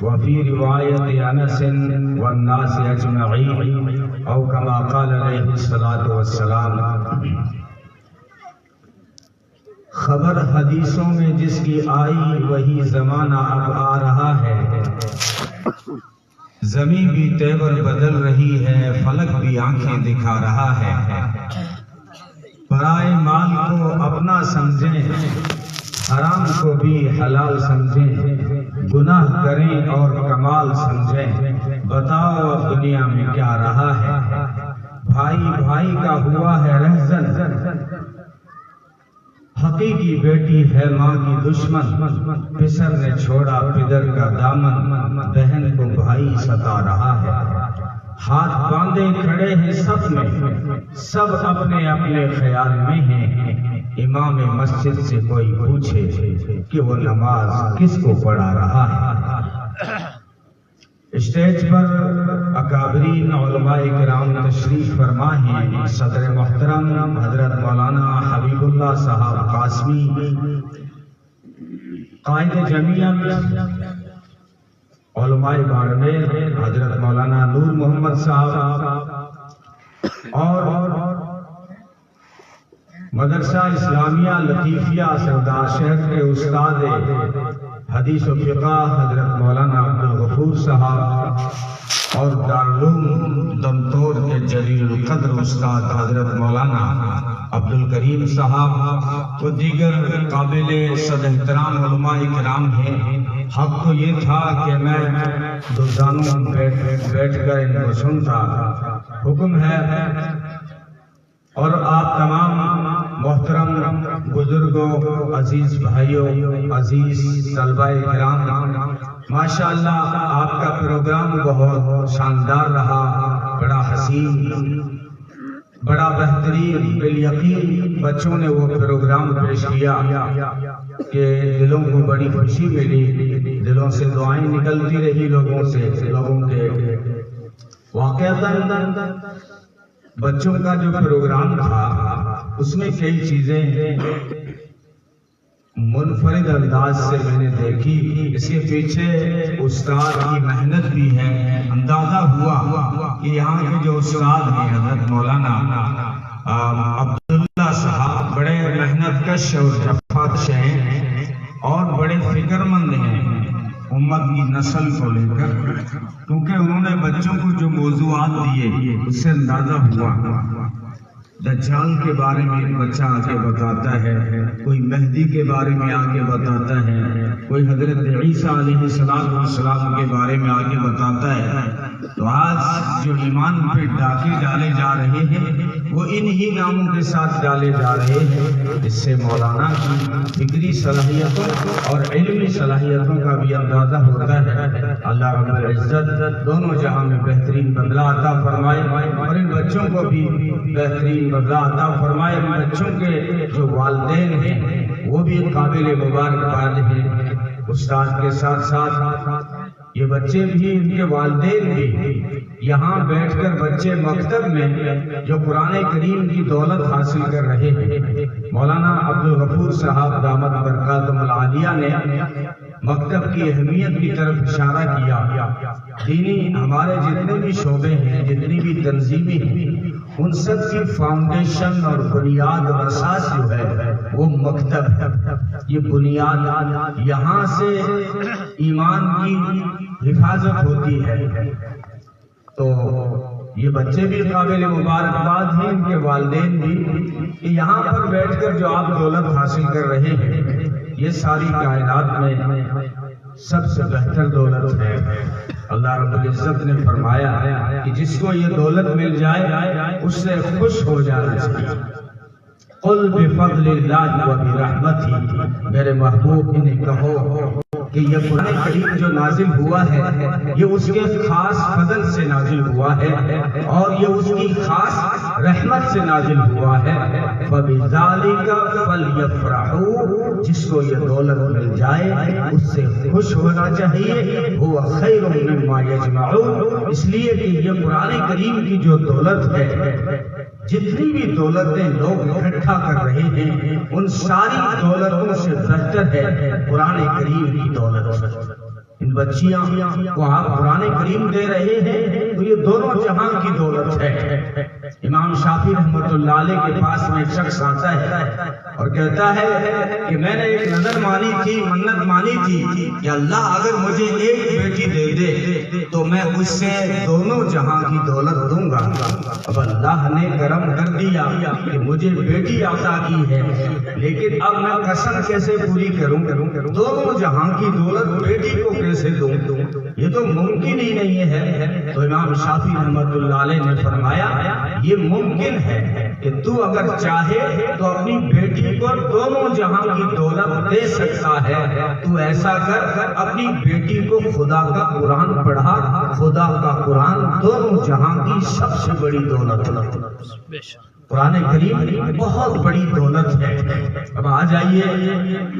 وفي رواية أنس والناس أجمعين أو كما قال عليه الصلاة والسلام۔ خبر حدیثوں میں جس کی آئی وہی زمانہ اب آ رہا ہے، زمین بھی تیور بدل رہی ہے، فلک بھی آنکھیں دکھا رہا ہے۔ پرائے مال کو اپنا سمجھیں، حرام کو بھی حلال سمجھیں، گناہ کریں اور کمال سمجھیں، بتاؤ اب دنیا میں کیا رہا ہے۔ بھائی بھائی کا ہوا ہے رہزن، حقیقی بیٹی ہے ماں کی دشمن، پسر نے چھوڑا پدر کا دامن، بہن کو بھائی ستا رہا ہے۔ ہاتھ باندھے کھڑے ہیں صف میں، سب اپنے اپنے خیال میں ہیں، امام مسجد سے کوئی پوچھے کہ وہ نماز کس کو پڑھا رہا ہے۔ اسٹیج پر اکابرین علماء کرام تشریف فرما ہیں۔ صدر محترم حضرت مولانا حبیب اللہ صاحب قاسمی، قائد جمعیت علماء باڑمیر حضرت مولانا نور محمد صاحب، اور مدرسہ اسلامیہ لطیفیہ سردار شہر کے استاد حدیث و فقہ حضرت مولانا عبدالغفور صاحب، اور دارالعلوم دمتور کے جلیل القدر استاد حضرت مولانا عبدالکریم صاحب و دیگر قابل صد احترام علماء کرام ہیں۔ حق تو یہ تھا کہ میں دو زانوں بیٹھ کر ان کو سنتا، حکم ہے اور آپ تمام محترم بزرگوں، عزیز بھائیوں، عزیز طلبہ کرام، ماشاءاللہ آپ کا پروگرام بہت شاندار رہا، بڑا حسین، بڑا بہترین، بالیقین بچوں نے وہ پروگرام پیش کیا کہ دلوں کو بڑی خوشی ملی، دلوں سے دعائیں نکلتی رہی لوگوں کے۔ واقعتاً بچوں کا جو پروگرام تھا اس میں کئی چیزیں منفرد انداز سے میں نے دیکھی، اس کے پیچھے استاد کی محنت بھی ہے۔ اندازہ ہوا کہ یہاں کے جو استاد ہیں حضرت مولانا عبداللہ صاحب بڑے محنت کش اور جفاکش ہیں اور بڑے فکر مند ہیں امت کی نسل کو لے کر، کیونکہ انہوں نے بچوں کو جو موضوعات دیے اس سے اندازہ ہوا۔ دجال کے بارے میں ایک بچہ آگے بتاتا ہے، کوئی مہدی کے بارے میں آگے بتاتا ہے، کوئی حضرت عیسیٰ علیہ السلام کے بارے میں آگے بتاتا ہے۔ تو آج جو ایمان پہ ڈاکے ڈالے جا رہے ہیں وہ انہی ناموں کے ساتھ ڈالے جا رہے ہیں۔ اس سے مولانا کی فکری صلاحیتوں اور علمی صلاحیتوں کا بھی اندازہ ہوتا ہے۔ اللہ رب العزت دونوں جہاں میں بہترین بدلہ عطا فرمائے اور ان بچوں کو بھی بہترین بدلہ عطا فرمائے۔ بچوں کے جو والدین ہیں وہ بھی قابل مبارکباد ہیں، استاد کے ساتھ ساتھ یہ بچے بھی، ان کے والدین بھی۔ یہاں بیٹھ کر بچے مکتب میں جو قرآن کریم کی دولت حاصل کر رہے ہیں، مولانا عبدالغفور صاحب دامت برکاتہم العالیہ نے مکتب کی اہمیت کی طرف اشارہ کیا۔ دینی ہمارے جتنے بھی شعبے ہیں، جتنی بھی تنظیمیں ہیں، ان سب کی فاؤنڈیشن اور بنیاد اور اساس جو ہے وہ مکتب ہے۔ یہ بنیاد، یہاں سے ایمان کی حفاظت ہوتی ہے۔ تو یہ بچے بھی قابل مبارکباد ہیں، ان کے والدین بھی، کہ یہاں پر بیٹھ کر جو آپ دولت حاصل کر رہے ہیں یہ ساری کائنات میں سب سے بہتر دولت ہے۔ اللہ رب العزت نے فرمایا کہ جس کو یہ دولت مل جائے اس سے خوش ہو جانا چاہیے۔ قل بفضل اللہ و برحمتہ، میرے محبوب انہیں کہو کہ یہ قرآن کریم جو نازل ہوا ہے یہ اس کے خاص فضل سے نازل ہوا ہے اور یہ اس کی خاص رحمت سے نازل ہوا ہے۔ فَبِذَلِكَ فَلْيَفْرَحُوا، جس کو یہ دولت مل جائے اس سے خوش ہونا چاہیے۔ هُوَ خَيْرٌ مِّمَّا يَجْمَعُونَ، اس لیے کہ یہ قرآن کریم کی جو دولت ہے، جتنی بھی دولتیں لوگ اکٹھا کر رہے ہیں ان ساری دولتوں سے بہتر ہے قرآن کریم کی دولت۔ ان بچیاں کو آپ قرآن کریم دے رہے ہیں تو یہ دونوں جہاں کی دولت ہے۔ امام شافعی رحمۃ اللہ علیہ کے پاس میں ایک شخص آتا ہے اور کہتا ہے کہ میں نے ایک نظر مانی تھی، منت مانی تھی کہ اللہ اگر مجھے ایک بیٹی دے دے تو میں اس سے دونوں جہاں کی دولت دوں گا۔ اب اللہ نے کرم کر دیا کہ مجھے بیٹی عطا کی ہے، لیکن اب میں قسم کیسے پوری کروں؟ دونوں جہاں کی دولت بیٹی کو کیسے دوں؟ یہ تو ممکن ہی نہیں ہے۔ تو امام شافعی رحمۃ اللہ علیہ نے فرمایا یہ ممکن ہے کہ تو اگر چاہے تو اپنی بیٹی کو دونوں جہاں کی دولت دے سکتا ہے۔ تو ایسا کر اپنی بیٹی کو خدا کا قرآن پڑھا، خدا کا قرآن دونوں جہاں کی سب سے بڑی دولت ہے۔ قرآن کریم بہت بڑی دولت ہے۔ اب آ جائیے،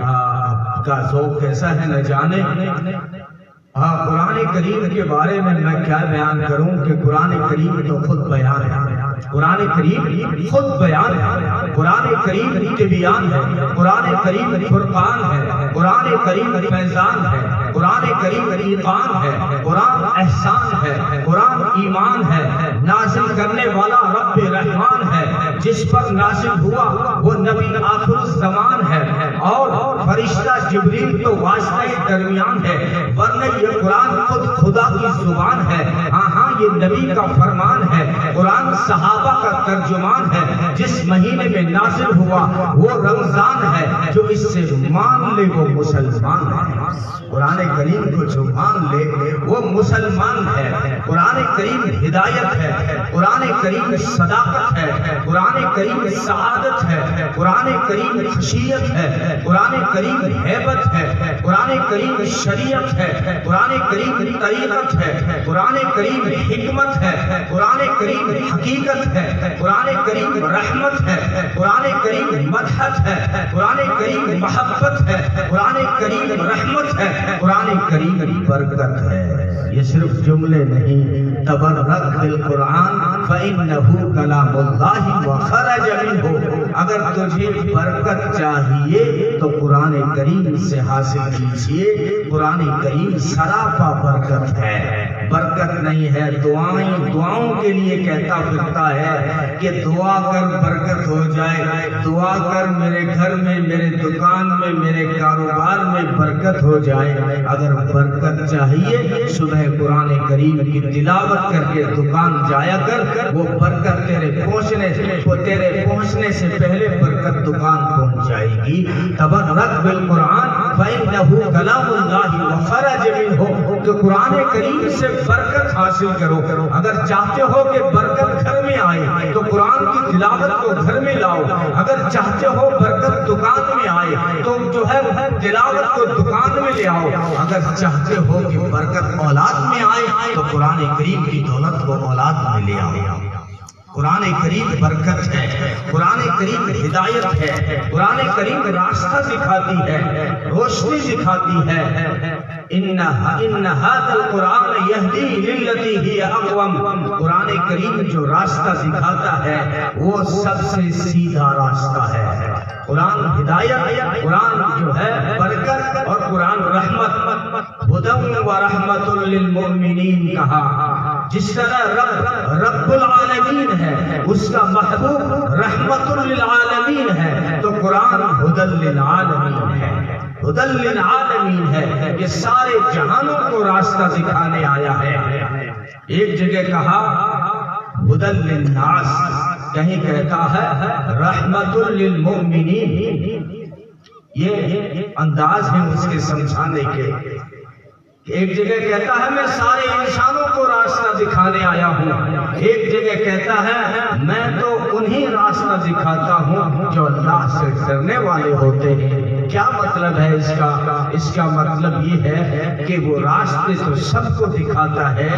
آپ کا ذوق کیسا ہے نہ جانے۔ قرآن کریم کے بارے میں کیا بیان کروں کہ قرآن کریم تو خود بیان ہے۔ قرآن کریم خود بیان ہے، قرآن کریم طبیان ہے، قرآن کریم فرقان ہے، قرآن کریم فیضان ہے، قرآن کریم ایقان ہے، قرآن احسان ہے، قرآن ایمان ہے، نازل کرنے والا رب رحمان ہے، جس پر نازل ہوا وہ نبی آخر الزمان ہے، اور فرشتہ جبریل تو واسطہ درمیان ہے، ورنہ یہ قرآن خود خدا کی زبان ہے۔ ہاں یہ نبی کا فرمان ہے، قرآن صحابہ کا ترجمان ہے، جس مہینے میں نازل ہوا وہ رمضان ہے، جو اس سے مان لے وہ مسلمان ہے۔ قرآن کریم کو جو مان لے وہ مسلمان ہے۔ قرآن کریم ہدایت ہے، قرآن کریم صداقت ہے، قرآن کریم سعادت ہے، قرآن کریم خشیت ہے، قرآن کریم ہیبت ہے، قرآن کریم شریعت ہے، قرآن کریم طریقت ہے، قرآن کریم حکمت ہے، قرآن کریم حقیقت ہے، قرآن کریم رحمت ہے، قرآن کریم مدحت ہے، قرآن کریم محبت ہے، قرآن کریم رحمت ہے، قرآن کریم برکت ہے۔ یہ صرف جملے نہیں، تبرک بالقرآن فإنہ کلام اللہ وخرج منہ۔ اگر تجھے برکت چاہیے تو قرآن کریم سے حاصل کیجیے۔ قرآن کریم سراپا برکت ہے، برکت نہیں ہے دعاؤں کے لیے کہتا پھرتا ہے کہ دعا کر برکت ہو جائے، دعا کر میرے گھر میں، میرے دکان میں، میرے کاروبار میں برکت ہو جائے۔ اگر برکت چاہیے صبح قرآن کریم کی تلاوت کر کے دکان جایا کر، وہ برکت تیرے پہنچنے سے پہلے برکت دکان پہنچ جائے گی۔ تبرک بالقرآن فإنہ کلام اللہ وخرج منہ، کہ قرآن کریم سے برکت حاصل کرو۔ اگر چاہتے ہو کہ برکت گھر میں آئے تو قرآن کی تلاوت کو گھر میں لاؤ، اگر چاہتے ہو برکت دکان میں آئے تو جو ہے تلاوت کو دکان میں لے آؤ، اگر چاہتے ہو کہ برکت اولاد میں آئے تو قرآن کریم کی دولت کو اولاد میں لے آؤ۔ قرآن کریم برکت ہے، قرآن کریم ہدایت ہے، قرآن کریم راستہ دکھاتی ہے، روشنی دکھاتی ہے۔ ان هذا القرآن یہدی للتی ہی اقوم، قرآن کریم جو راستہ دکھاتا ہے وہ سب سے سیدھا راستہ ہے۔ قرآن ہدایت، قرآن جو ہے برکت، اور قرآن رحمت، ہدی و رحمت للمؤمنین کہا۔ جس طرح رب العالمین ہے اس کا محبوب رحمت للعالمین ہے، تو قرآن ہدی للعالمین ہے، ہدی للعالمین ہے، یہ سارے جہانوں کو راستہ دکھانے آیا ہے۔ ایک جگہ کہا ہدی للناس، کہیں کہتا ہے رحمت للمؤمنین۔ یہ انداز ہے اس کے سمجھانے کے۔ ایک جگہ کہتا ہے میں سارے انسانوں کو راستہ دکھانے آیا ہوں، ایک جگہ کہتا ہے میں تو انہی راستہ دکھاتا ہوں جو اللہ سے ڈرنے والے ہوتے ہیں۔ کیا مطلب ہے اس کا؟ اس کا مطلب یہ ہے کہ وہ راستے تو سب کو دکھاتا ہے،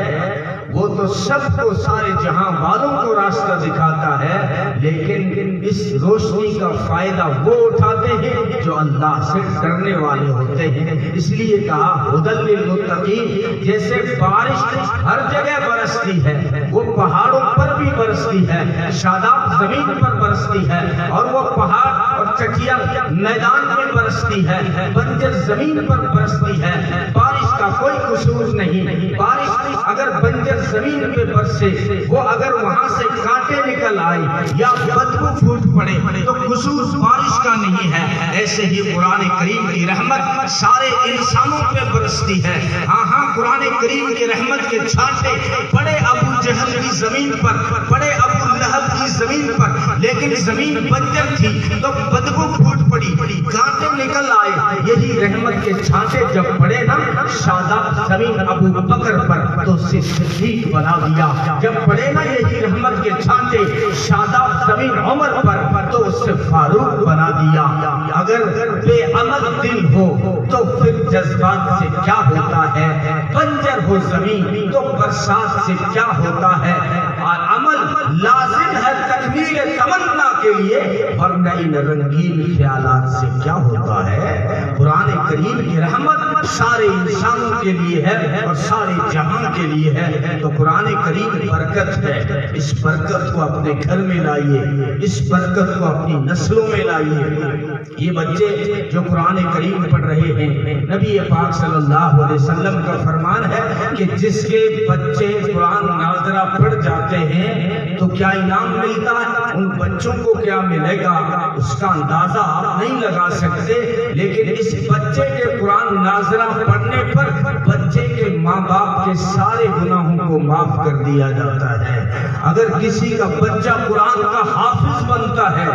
وہ تو سب کو، سارے جہاں والوں کو راستہ دکھاتا ہے، لیکن اس روشنی کا فائدہ وہ اٹھاتے ہیں جو اللہ سے ڈرنے والے ہوتے ہیں۔ اس لیے کہا ہدی للمتقین۔ جیسے بارش ہر جگہ برستی ہے، وہ پہاڑوں پر بھی برستی برستی ہے، شاداب زمین پر برستی ہے، اور وہ پہاڑ اور چٹیاں میدان میں برستی ہے، بنجر زمین پر برستی ہے، بارش کا کوئی قصور نہیں۔ بارش اگر بنجر زمین پہ برسے، وہ اگر وہاں سے کانٹے نکل آئے یا بدبو پھوٹ پڑے تو قصور بارش کا نہیں ہے۔ ایسے ہی قرآن کریم کی رحمت سارے انسانوں پہ برستی ہے۔ ہاں قرآن کریم کی رحمت کے چھانٹے پڑے ابو جہل کی زمین پر، پڑے ابو لہب کی زمین پر، لیکن زمین بنجر تھی تو بدبو پھوٹ پڑی، کانٹے نکل آئے۔ یہی رحمت کے چھانٹے جب پڑے نا شاداب زمین ابو بکر پر تو اسے صدیق بنا دیا، جب پڑے نا یہی رحمت کے چھانٹے شاداب زمین عمر پر تو اسے فاروق بنا دیا۔ اگر بے عمل دل ہو تو پھر جذبات سے کیا ہوتا ہے، بنجر ہو زمین تو برسات سے کیا ہوتا ہے، اور عمل لازم ہے تکمیل تمنا کے لیے، ورنہ ان رنگین خیالات سے کیا ہوتا ہے۔ قرآن کریم کی رحمت سارے انسانوں کے لیے ہے اور سارے جہاں کے لیے ہے، تو قرآن کریم برکت ہے۔ اس برکت کو اپنے گھر میں لائیے، اس برکت کو اپنی نسلوں میں لائیے۔ یہ بچے جو قرآن کریم پڑھ رہے ہیں، نبی پاک صلی اللہ علیہ وسلم کا فرمان ہے کہ جس کے بچے قرآن ناظرہ پڑھ جاتے ہیں تو کیا انعام ملتا ہے، ان بچوں کو کیا ملے گا اس کا اندازہ آپ نہیں لگا سکتے، لیکن اس بچے کے قرآن ناظرہ پڑھنے پر بچے کے ماں باپ کے سارے گناہوں کو معاف کر دیا جاتا ہے۔ اگر کسی کا بچہ قرآن کا حافظ بنتا ہے،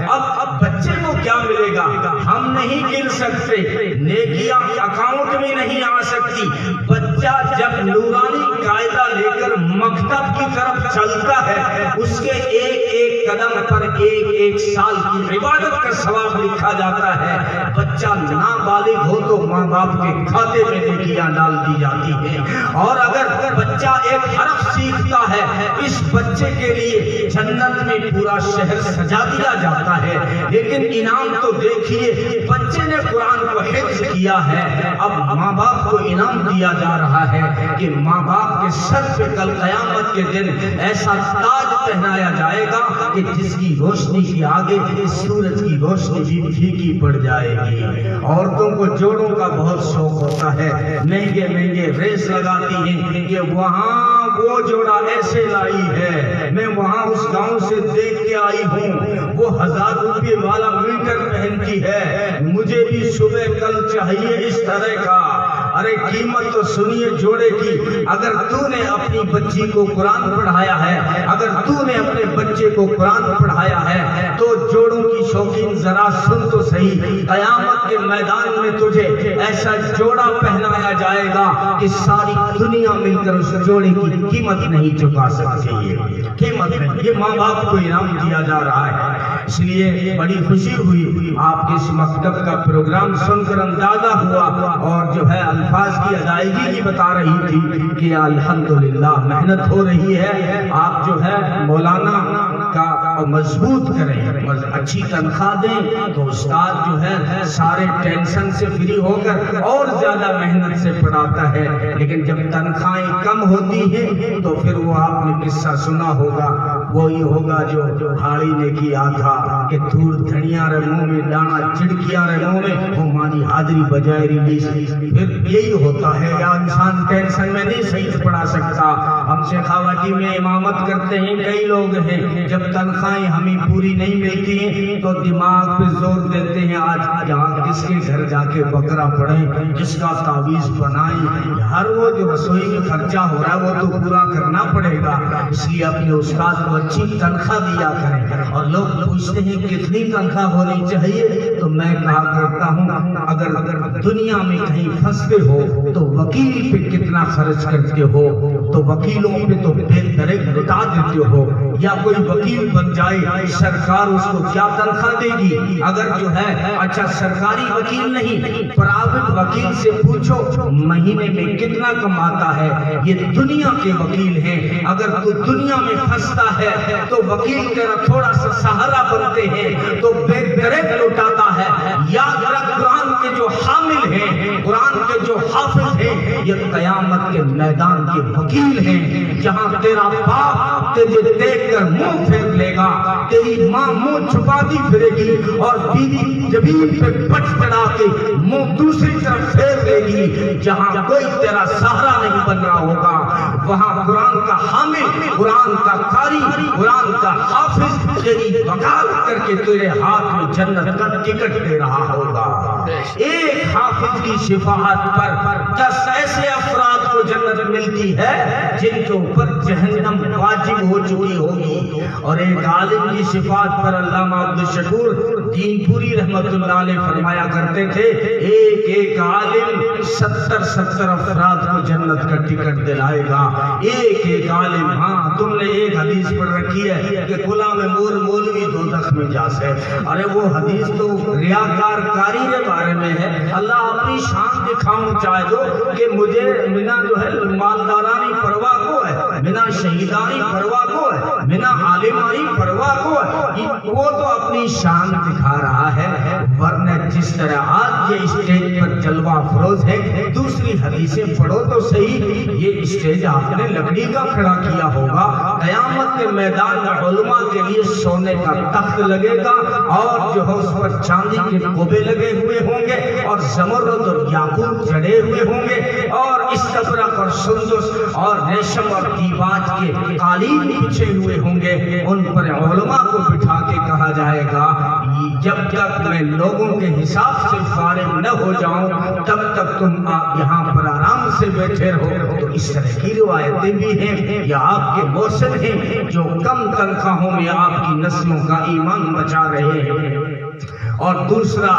اب بچے کو کیا ملے گا ہم نہیں گن سکتے، نیکیاں اکاؤنٹ میں نہیں آ سکتی۔ بچہ جب نورانی قاعدہ لے کر مکتب کی طرف چلتا ہے، اس کے ایک ایک قدم پر ایک ایک سال کی عبادت کا ثواب لکھا جاتا ہے۔ بچہ نابالغ ہو تو ماں باپ کے کھاتے میں نیکیاں ڈال دی جاتی ہیں، اور اگر بچہ ایک حرف سیکھتا ہے، اس بچے کے لیے جنت میں پورا شہر سجا دیا جاتا ہے۔ لیکن انعام تو دیکھیے، بچے نے قرآن کو حفظ کیا ہے، اب ماں باپ کو انعام دیا جا رہا ہے کہ ماں باپ کے سر پہ کل قیامت کے دن ایسا تاج پہنایا جائے گا کہ جس کی روشنی کے آگے سورج کی روشنی بھی پھیکی پڑ جائے گی۔ عورتوں کو جوڑوں کا بہت شوق ہوتا ہے، مہنگے مہنگے ریس لگاتی ہیں کہ وہاں وہ جوڑا ایسے لائی ہے، میں وہاں اس گاؤں سے دیکھ کے آئی ہوں، وہ 1000 روپے والا میٹر پہنتی ہے، مجھے بھی صبح کل چاہیے اس طرح کا۔ ارے قیمت تو سنیے جوڑے کی۔ اگر تو نے اپنی بچی کو قرآن پڑھایا ہے، اگر تو نے اپنے بچے کو قرآن پڑھایا ہے تو جوڑوں کی شوقین ذرا سن تو صحیح، قیامت کے میدان میں تجھے ایسا جوڑا پہنایا جائے گا کہ ساری دنیا مل کر اس جوڑے کی قیمت نہیں چکا سکتی ہے۔ قیمت نہیں، یہ ماں باپ کو انعام دیا جا رہا ہے۔ اس لیے بڑی خوشی ہوئی آپ کے اس مکتب کا پروگرام سن کر اندازہ ہوا، اور جو ہے الفاظ کی ادائیگی بھی بتا رہی تھی کہ الحمدللہ محنت ہو رہی ہے۔ آپ جو ہے مولانا کا مضبوط کریں، اچھی تنخواہ دیں تو استاد جو ہے سارے ٹینشن سے فری ہو کر اور زیادہ محنت سے پڑھاتا ہے، لیکن جب تنخواہیں کم ہوتی ہیں تو پھر وہ آپ نے قصہ سنا ہوگا، وہی ہوگا جو ہاڑی نے کیا تھا کہ دھول دھنیا رے منہ میں دانا چڑکیا رے منہ میں، وہ مانی حاضری بجائے ریلیز۔ پھر یہی ہوتا ہے، یا انسان ٹینشن میں نہیں صحیح پڑھا سکتا۔ ہم سے خواجی میں امامت کرتے ہیں کئی لوگ ہیں، جب تنخواہیں ہمیں پوری نہیں ملتی ہیں تو دماغ پہ زور دیتے ہیں، آج جہاں کس کے گھر جا کے بکرا پڑھیں، کس کا تعویذ بنائیں، ہر وہ جو رسوئی میں خرچہ ہو رہا ہے وہ تو پورا کرنا پڑے گا۔ اس لیے اپنے استاد کو اچھی تنخواہ دیا کریں۔ اور لوگ پوچھتے ہیں کتنی تنخواہ ہونی چاہیے، تو میں کہا کرتا ہوں اگر دنیا میں کہیں پھنستے ہو تو وکیل پہ کتنا خرچ کرتے ہو، تو وکیلوں پہ تو بے درک بتا دیتے ہو، یا کوئی وکیل بن جائے سرکار اس کو کیا تنخواہ دے گی؟ اگر جو ہے اچھا سرکاری وکیل نہیں، پرائیویٹ وکیل سے پوچھو مہینے میں کتنا کماتا ہے، یہ دنیا کے وکیل ہیں۔ اگر تو دنیا میں پھنستا ہے ہے تو وکیل تیرا تھوڑا سا سہارا بنتے ہیں تو بے دریغ لوٹاتا ہے. یاد رکھ قرآن کے جو حامل ہیں، قرآن کے جو حافظ ہیں، یہ قیامت کے میدان کے وکیل ہیں. جہاں تیرا باپ تجھے دیکھ کر منہ پھیر لے گا، تیری ماں منہ چھپاتی پھرے گی اور بیوی زمین پہ پٹ چڑھا کے منہ دوسری طرف پھیر لے گی، جہاں کوئی تیرا سہارا نہیں بن رہا ہوگا، وہاں قرآن کا حامل، قرآن کا قاری، قرآن کا حافظ تیری وکالت کر کے تیرے ہاتھ میں جنت کا ٹکٹ دے رہا ہوگا. ایک حافظ کی شفاعت پر 10 ایسے افراد کو جنت ملتی ہے جن کے اوپر جہنم واجب ہو چکی ہوگی. اور ایک عالم کی شفاعت پر علامہ عبدالشکور دین پوری رحمت اللہ علیہ فرمایا کرتے تھے، ایک ایک عالم 70 افراد کو جنت کا ٹکٹ دلائے گا. ایک ایک عالم. ہاں تم نے ایک حدیث پڑھ رکھی ہے کہ غلام مور مولوی دوزخ میں جا سے. ارے وہ حدیث تو ریاکار کاری کے بارے میں ہے. اللہ اپنی شان دکھاؤں چاہے تو کہ مجھے منا جو ہے مالدارانی پرواہ کو ہے، منا شہیدانی پرواہ کو ہے، منا عالمانی پرواہ کو ہے. وہ تو اپنی شان دکھا رہا ہے، ورنہ جس طرح آج یہ اسٹیج پر جلوہ افروز ہے، دوسری حدیثیں پڑھو تو صحیح. یہ اسٹیج آپ نے لکڑی کا کھڑا کیا ہوگا. قیامت کے میدان میں علماء کے لیے سونے کا تخت لگے گا اور جو ہے اس پر چاندی کے کوبے لگے ہوئے ہوں گے اور زمرد اور یاقوت جڑے ہوئے ہوں گے اور استبرق اور سندس اور ریشم اور دیباج کے قالین بچھے ہوئے ہوں گے. ان پر علماء کو بٹھا کے کہا جائے گا جب تک میں لوگوں کے حساب سے فارغ نہ ہو جاؤں تب تک تم یہاں پر آرام سے بیٹھے رہو. تو اس طرح کی روایتیں بھی ہیں یا آپ کے موسم ہیں جو کم تنخواہوں میں آپ کی نسلوں کا ایمان بچا رہے ہیں. اور دوسرا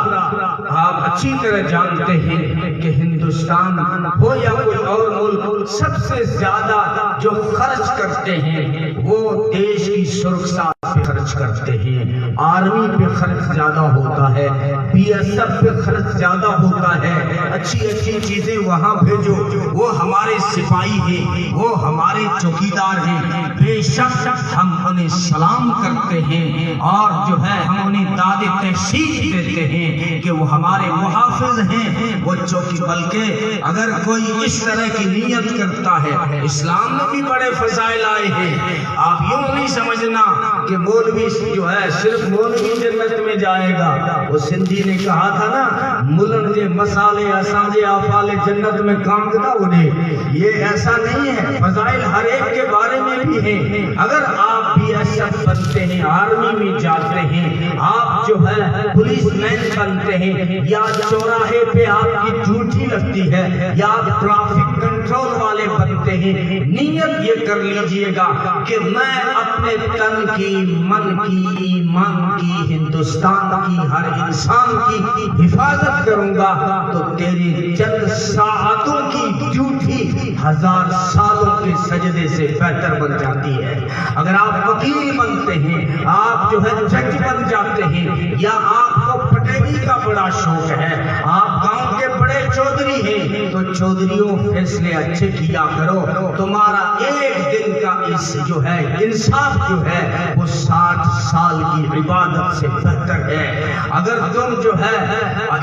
آپ اچھی طرح جانتے ہیں کہ ہندوستان ہو یا کوئی اور ملک سب سے زیادہ جو خرچ کرتے ہیں وہ دیش کی سرکشا پہ خرچ کرتے ہیں. آرمی پہ خرچ زیادہ ہوتا ہے، BSF پہ خرچ زیادہ ہوتا ہے. اچھی اچھی چیزیں وہاں بھیجو. وہ ہمارے سپاہی ہیں، وہ ہمارے چوکیدار ہیں. بے شک ہم انہیں سلام کرتے ہیں اور جو ہے ہم انہیں داد تحسین دیتے ہیں کہ وہ ہمارے محافظ ہیں. وہ چوکی بلکہ اگر کوئی اس طرح کی نیت کرتا ہے، اسلام میں بھی بڑے فضائل آئے ہیں. آپ یوں نہیں سمجھنا کہ مولوی جو ہے صرف مولوی جنت میں جائے گا. وہ سندھی نے کہا تھا نا، ملن کے مسالے اسانجے آفالے جنت میں کام کرتا انہیں. یہ ایسا نہیں ہے، فضائل ہر ایک کے بارے میں بھی ہیں. اگر آپ BSF بنتے ہیں، آرمی میں جاتے ہیں، آپ جو ہے پولیس مین بنتے ہیں یا چوراہے پہ آپ کی ڈیوٹی لگتی ہے یا آپ ٹریفک کنٹرول والے بنتے ہیں، نیت یہ کر لیجئے گا کہ میں اپنے تن کی، من کی، ایمان کی، ہندوستان کی، ہر انسان کی حفاظت کروں گا. تو تیری چند ساعتوں کی ڈیوٹی 1000 سالوں کے سجدے سے بہتر بن جاتی ہے. اگر آپ وکیل بنتے ہیں، آپ جو ہے جج بن جاتے ہیں، یا آپ کو پٹیلی کا بڑا شوق ہے، آپ گاؤں کے بڑے چودھری ہیں، تو چودھریوں فیصلے اچھے کیا کرو. تمہارا ایک دن کا اس جو ہے انصاف جو ہے وہ 60 سال کی عبادت سے بہتر ہے. اگر تم جو ہے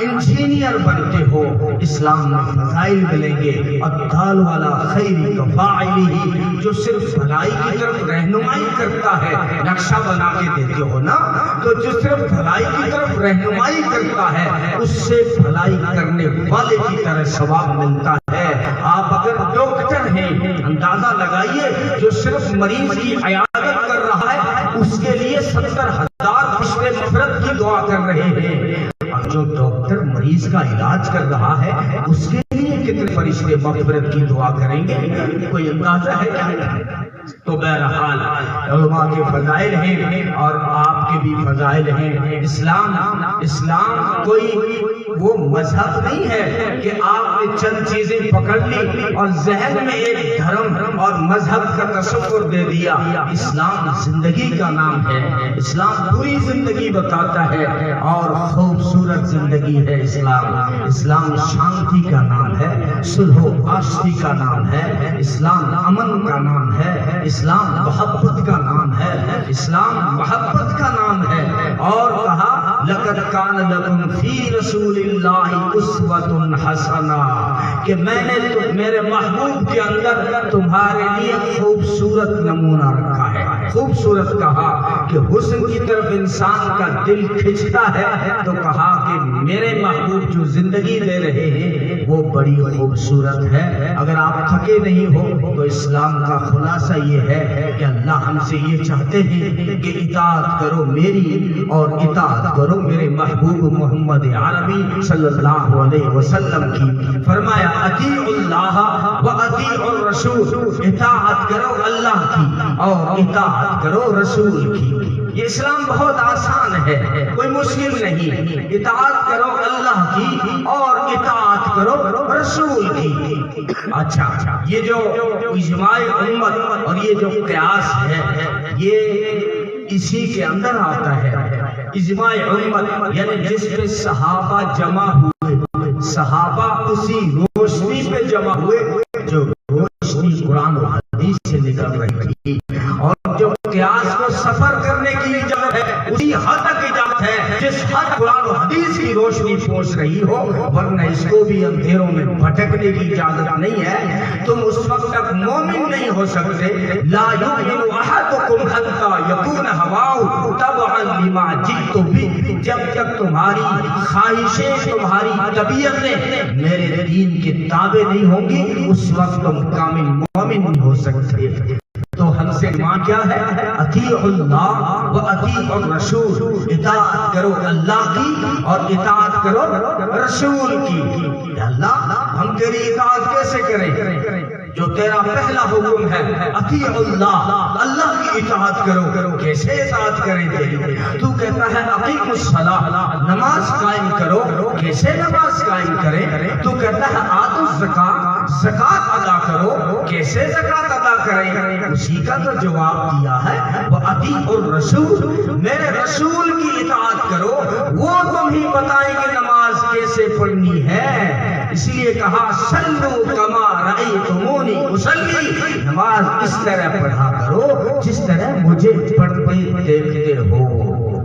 انجینئر بنتے ہو، اسلام میں فضائل ملیں گے. الدال والا خیر کفاعلہ، جو صرف بھلائی کی طرف رہنمائی کرتا ہے. نقشہ بنا کے دیتے ہو نا، تو جو صرف بھلائی کی طرف رہنمائی کرتا ہے اس سے بھلائی کرنے والے کی طرح ثواب ملتا ہے. آپ اگر ڈاکٹر ہیں، اندازہ لگائیے جو صرف مریض کی عیادت کر رہا ہے اس کے لیے 70,000 فرشتے مغفرت کی دعا کر رہے ہیں. اور جو ڈاکٹر مریض کا علاج کر رہا ہے اس کے لیے کتنے فرشتے مغفرت کی دعا کریں گے؟ کوئی اندازہ ہے کیا؟ تو بہرحال علماء کے فضائل ہیں اور آپ کے بھی فضائل ہیں. اسلام کوئی وہ مذہب نہیں ہے کہ آپ نے چند چیزیں پکڑ لی اور ذہن میں ایک دھرم اور مذہب کا تصور دے دیا. اسلام زندگی کا نام ہے. اسلام پوری زندگی بتاتا ہے اور خوبصورت زندگی ہے. اسلام شانتی کا نام ہے. صلح و آشتی کا نام ہے، اسلام امن کا نام ہے، اسلام محبت کا نام ہے، اسلام محبت کا نام ہے۔ اور کہا لقد کان لکم فی رسول اللہ اسوۃ حسنہ، کہ میں نے میرے محبوب کے اندر تمہارے لیے خوبصورت نمونہ رکھا ہے۔ خوبصورت کہا کہ حسن کی طرف انسان کا دل کھنچتا ہے، تو کہا کہ میرے محبوب جو زندگی دے رہے ہیں وہ بڑی خوبصورت ہے۔ اگر آپ تھکے نہیں ہو تو اسلام کا خلاصہ یہ ہے کہ اللہ ہم سے یہ چاہتے ہیں کہ اطاعت کرو میری اور اطاعت کرو میرے محبوب محمد عربی صلی اللہ علیہ وسلم کی۔ فرمایا اطیعوا اللہ و اطیعوا الرسول، اطاعت کرو اللہ کی اور اطاعت کرو رسول کی۔ یہ اسلام بہت آسان ہے، کوئی مشکل نہیں۔ اطاعت کرو اللہ کی اور اطاعت کرو رسول کی۔ اچھا، یہ جو اجماع امت اور یہ جو قیاس ہے یہ اسی کے اندر آتا ہے۔ اجماع امت یعنی جس پہ صحابہ جمع ہوئے، صحابہ اسی روشنی پہ جمع ہوئے جو روشنی قرآن و حدیث سے نکل رہی تھی، اور جو قیاس کو سفر کرنے کی اجازت ہے اسی حد تک اجازت ہے جس حد قرآن و حدیث کی روشنی پہنچ رہی ہو، ورنہ اس کو بھی اندھیروں میں بھٹکنے کی اجازت نہیں ہے۔ تم اس وقت تک مومن نہیں ہو سکتے۔ لا یؤمن احدکم حتی یکون ہواہ تبعا لما جئت بہ، جب تک تمہاری خواہشیں تمہاری طبیعتیں میرے دین کے تابع نہیں ہوں گی اس وقت تم کامل مومن نہیں ہو سکتے۔ تو ہم سے ماں کیا ہے؟ اطیعوا اللہ و اطیعوا الرسول، اطاعت کرو اللہ کی اور اطاعت کرو رسول کی۔ یا اللہ ہم تیری اطاعت کیسے کریں؟ جو تیرا پہلا حکم ہے اطیعوا اللہ، اللہ کی اطاعت کرو، کیسے اطاعت کریں تیری؟ تو کہتا ہے اقیموا الصلاۃ، نماز قائم کرو، کیسے نماز قائم کریں؟ تو کہتا ہے آتوا الزکاۃ، زکات ادا کرو، کیسے زکات ادا کریں؟ اسی کا تو جواب دیا ہے وَأَطِيعُوا الرَّسُولَ، میرے رسول کی اطاعت کرو، وہ تمہیں بتائیں گے نماز کیسے پڑھنی ہے۔ اس لیے کہا صلوا کما رأیتمونی اصلی، نماز اس طرح پڑھا کرو جس طرح مجھے پڑھتے دیکھتے ہو،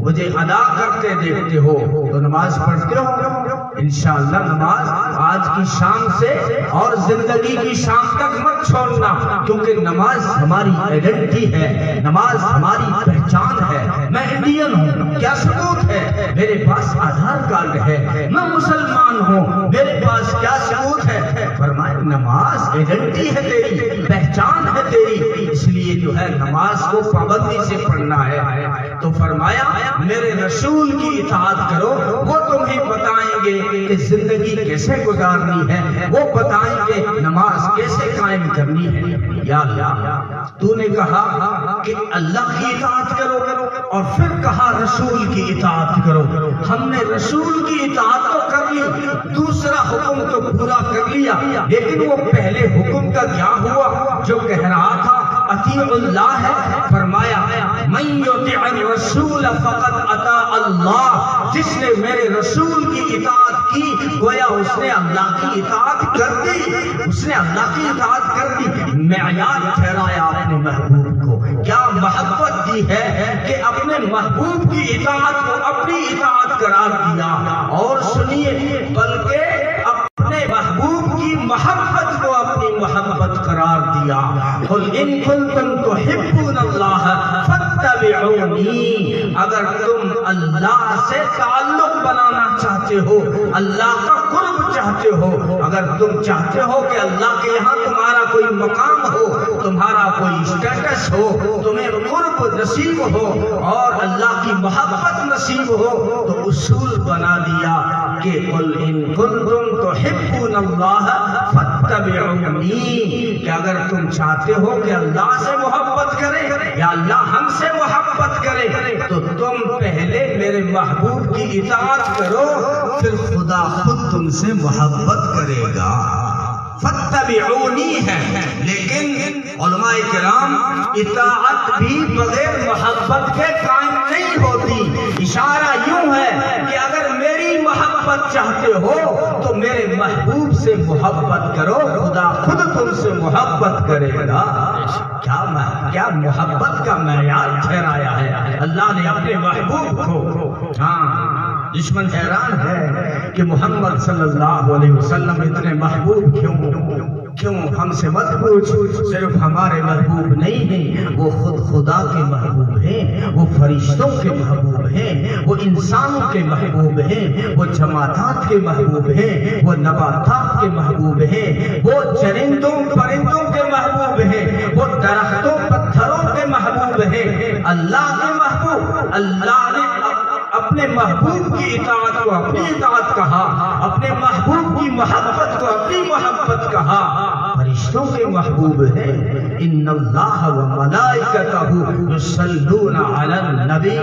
مجھے ادا کرتے دیکھتے ہو۔ تو نماز پڑھتے ہو انشاءاللہ، نماز آج کی شام سے اور زندگی کی شام تک مت چھوڑنا، کیونکہ نماز ہماری آئیڈینٹی ہے، نماز ہماری پہچان ہے۔ میں انڈین ہوں، کیا ثبوت ہے؟ میرے پاس آدھار کارڈ ہے۔ میں مسلمان ہوں، میرے پاس کیا ثبوت ہے؟ فرمایا نماز آئیڈینٹی ہے تیری، پہچان ہے تیری، اس لیے جو ہے نماز کو پابندی سے پڑھنا ہے۔ تو فرمایا میرے رسول کی اطاعت کرو، وہ تمہیں بتائیں گے کہ زندگی کیسے گزارنی ہے، وہ بتائیں گے نماز کیسے قائم کرنی ہے۔ یا اللہ تو نے کہا کہ اللہ کی اطاعت کرو اور پھر کہا رسول کی اطاعت کرو۔ ہم نے رسول کی اطاعت تو کر لی، دوسرا حکم تو پورا کر لیا، لیکن وہ پہلے حکم کا کیا ہوا جو کہہ رہا تھا اطیعوا اللہ ہے؟ فرمایا من یطع الرسول فقد اطاع اللہ، جس نے میرے رسول کی اطاعت کی گویا اس نے اللہ کی اطاعت کر دی، اس نے اللہ کی اطاعت کر دی۔ معیار ٹھہرایا اپنے محبوب کو، کیا محبت دی ہے کہ اپنے محبوب کی اطاعت کو اپنی اطاعت قرار دیا، اور سنیے بلکہ اپنے محبوب کی محبت کو اپنی محبت قرار دیا۔ قل ان کنتم تحبون اللہ فاتبعونی، اگر تم اللہ سے تعلق بنانا چاہتے ہو، اللہ کا قرب چاہتے ہو، اگر تم چاہتے ہو کہ اللہ کے یہاں تمہارا کوئی مقام ہو، تمہارا کوئی اسٹیٹس ہو، تمہیں قرب نصیب ہو اور اللہ کی محبت نصیب ہو، تو اصول بنا دیا کہ قل ان کنتم تحبون اللہ فاتبعونی، کہ اگر تم چاہتے ہو کہ اللہ سے محبت کرے یا اللہ ہم سے محبت کرے تو تم پہلے میرے محبوب کی اطاعت کرو، پھر خدا خود تم سے محبت کرے گا۔ فاتبعونی ہے، لیکن علماء کرام اطاعت بھی بغیر محبت کے قائم نہیں ہوتی۔ اشارہ یوں ہے کہ اگر میری محبت چاہتے ہو تو میرے محبوب سے محبت کرو خدا خود تم سے محبت کرے گا۔ کیا محبت کا معیار ٹھہرایا ہے اللہ نے اپنے محبوب کو۔ ہاں دشمن حیران ہے کہ محمد صلی اللہ علیہ وسلم اتنے محبوب کیوں؟ ہم سے مت پوچھ، صرف ہمارے محبوب نہیں ہیں، وہ خود خدا کے محبوب ہیں، وہ فرشتوں کے محبوب ہیں، وہ انسانوں کے محبوب ہیں، وہ جمادات کے محبوب ہیں، وہ نباتات کے محبوب ہیں، وہ چرندوں پرندوں کے محبوب ہیں، وہ درختوں پتھروں کے محبوب ہیں۔ اللہ کے محبوب، اللہ نے اپنے محبوب کی اطاعت کو اپنی اطاعت کہا، اپنے محبوب کی محبت کو اپنی محبت کہا۔ فرشتوں کے محبوب ہیں، ان اللہ و ملائکتہ یصلون علی النبی،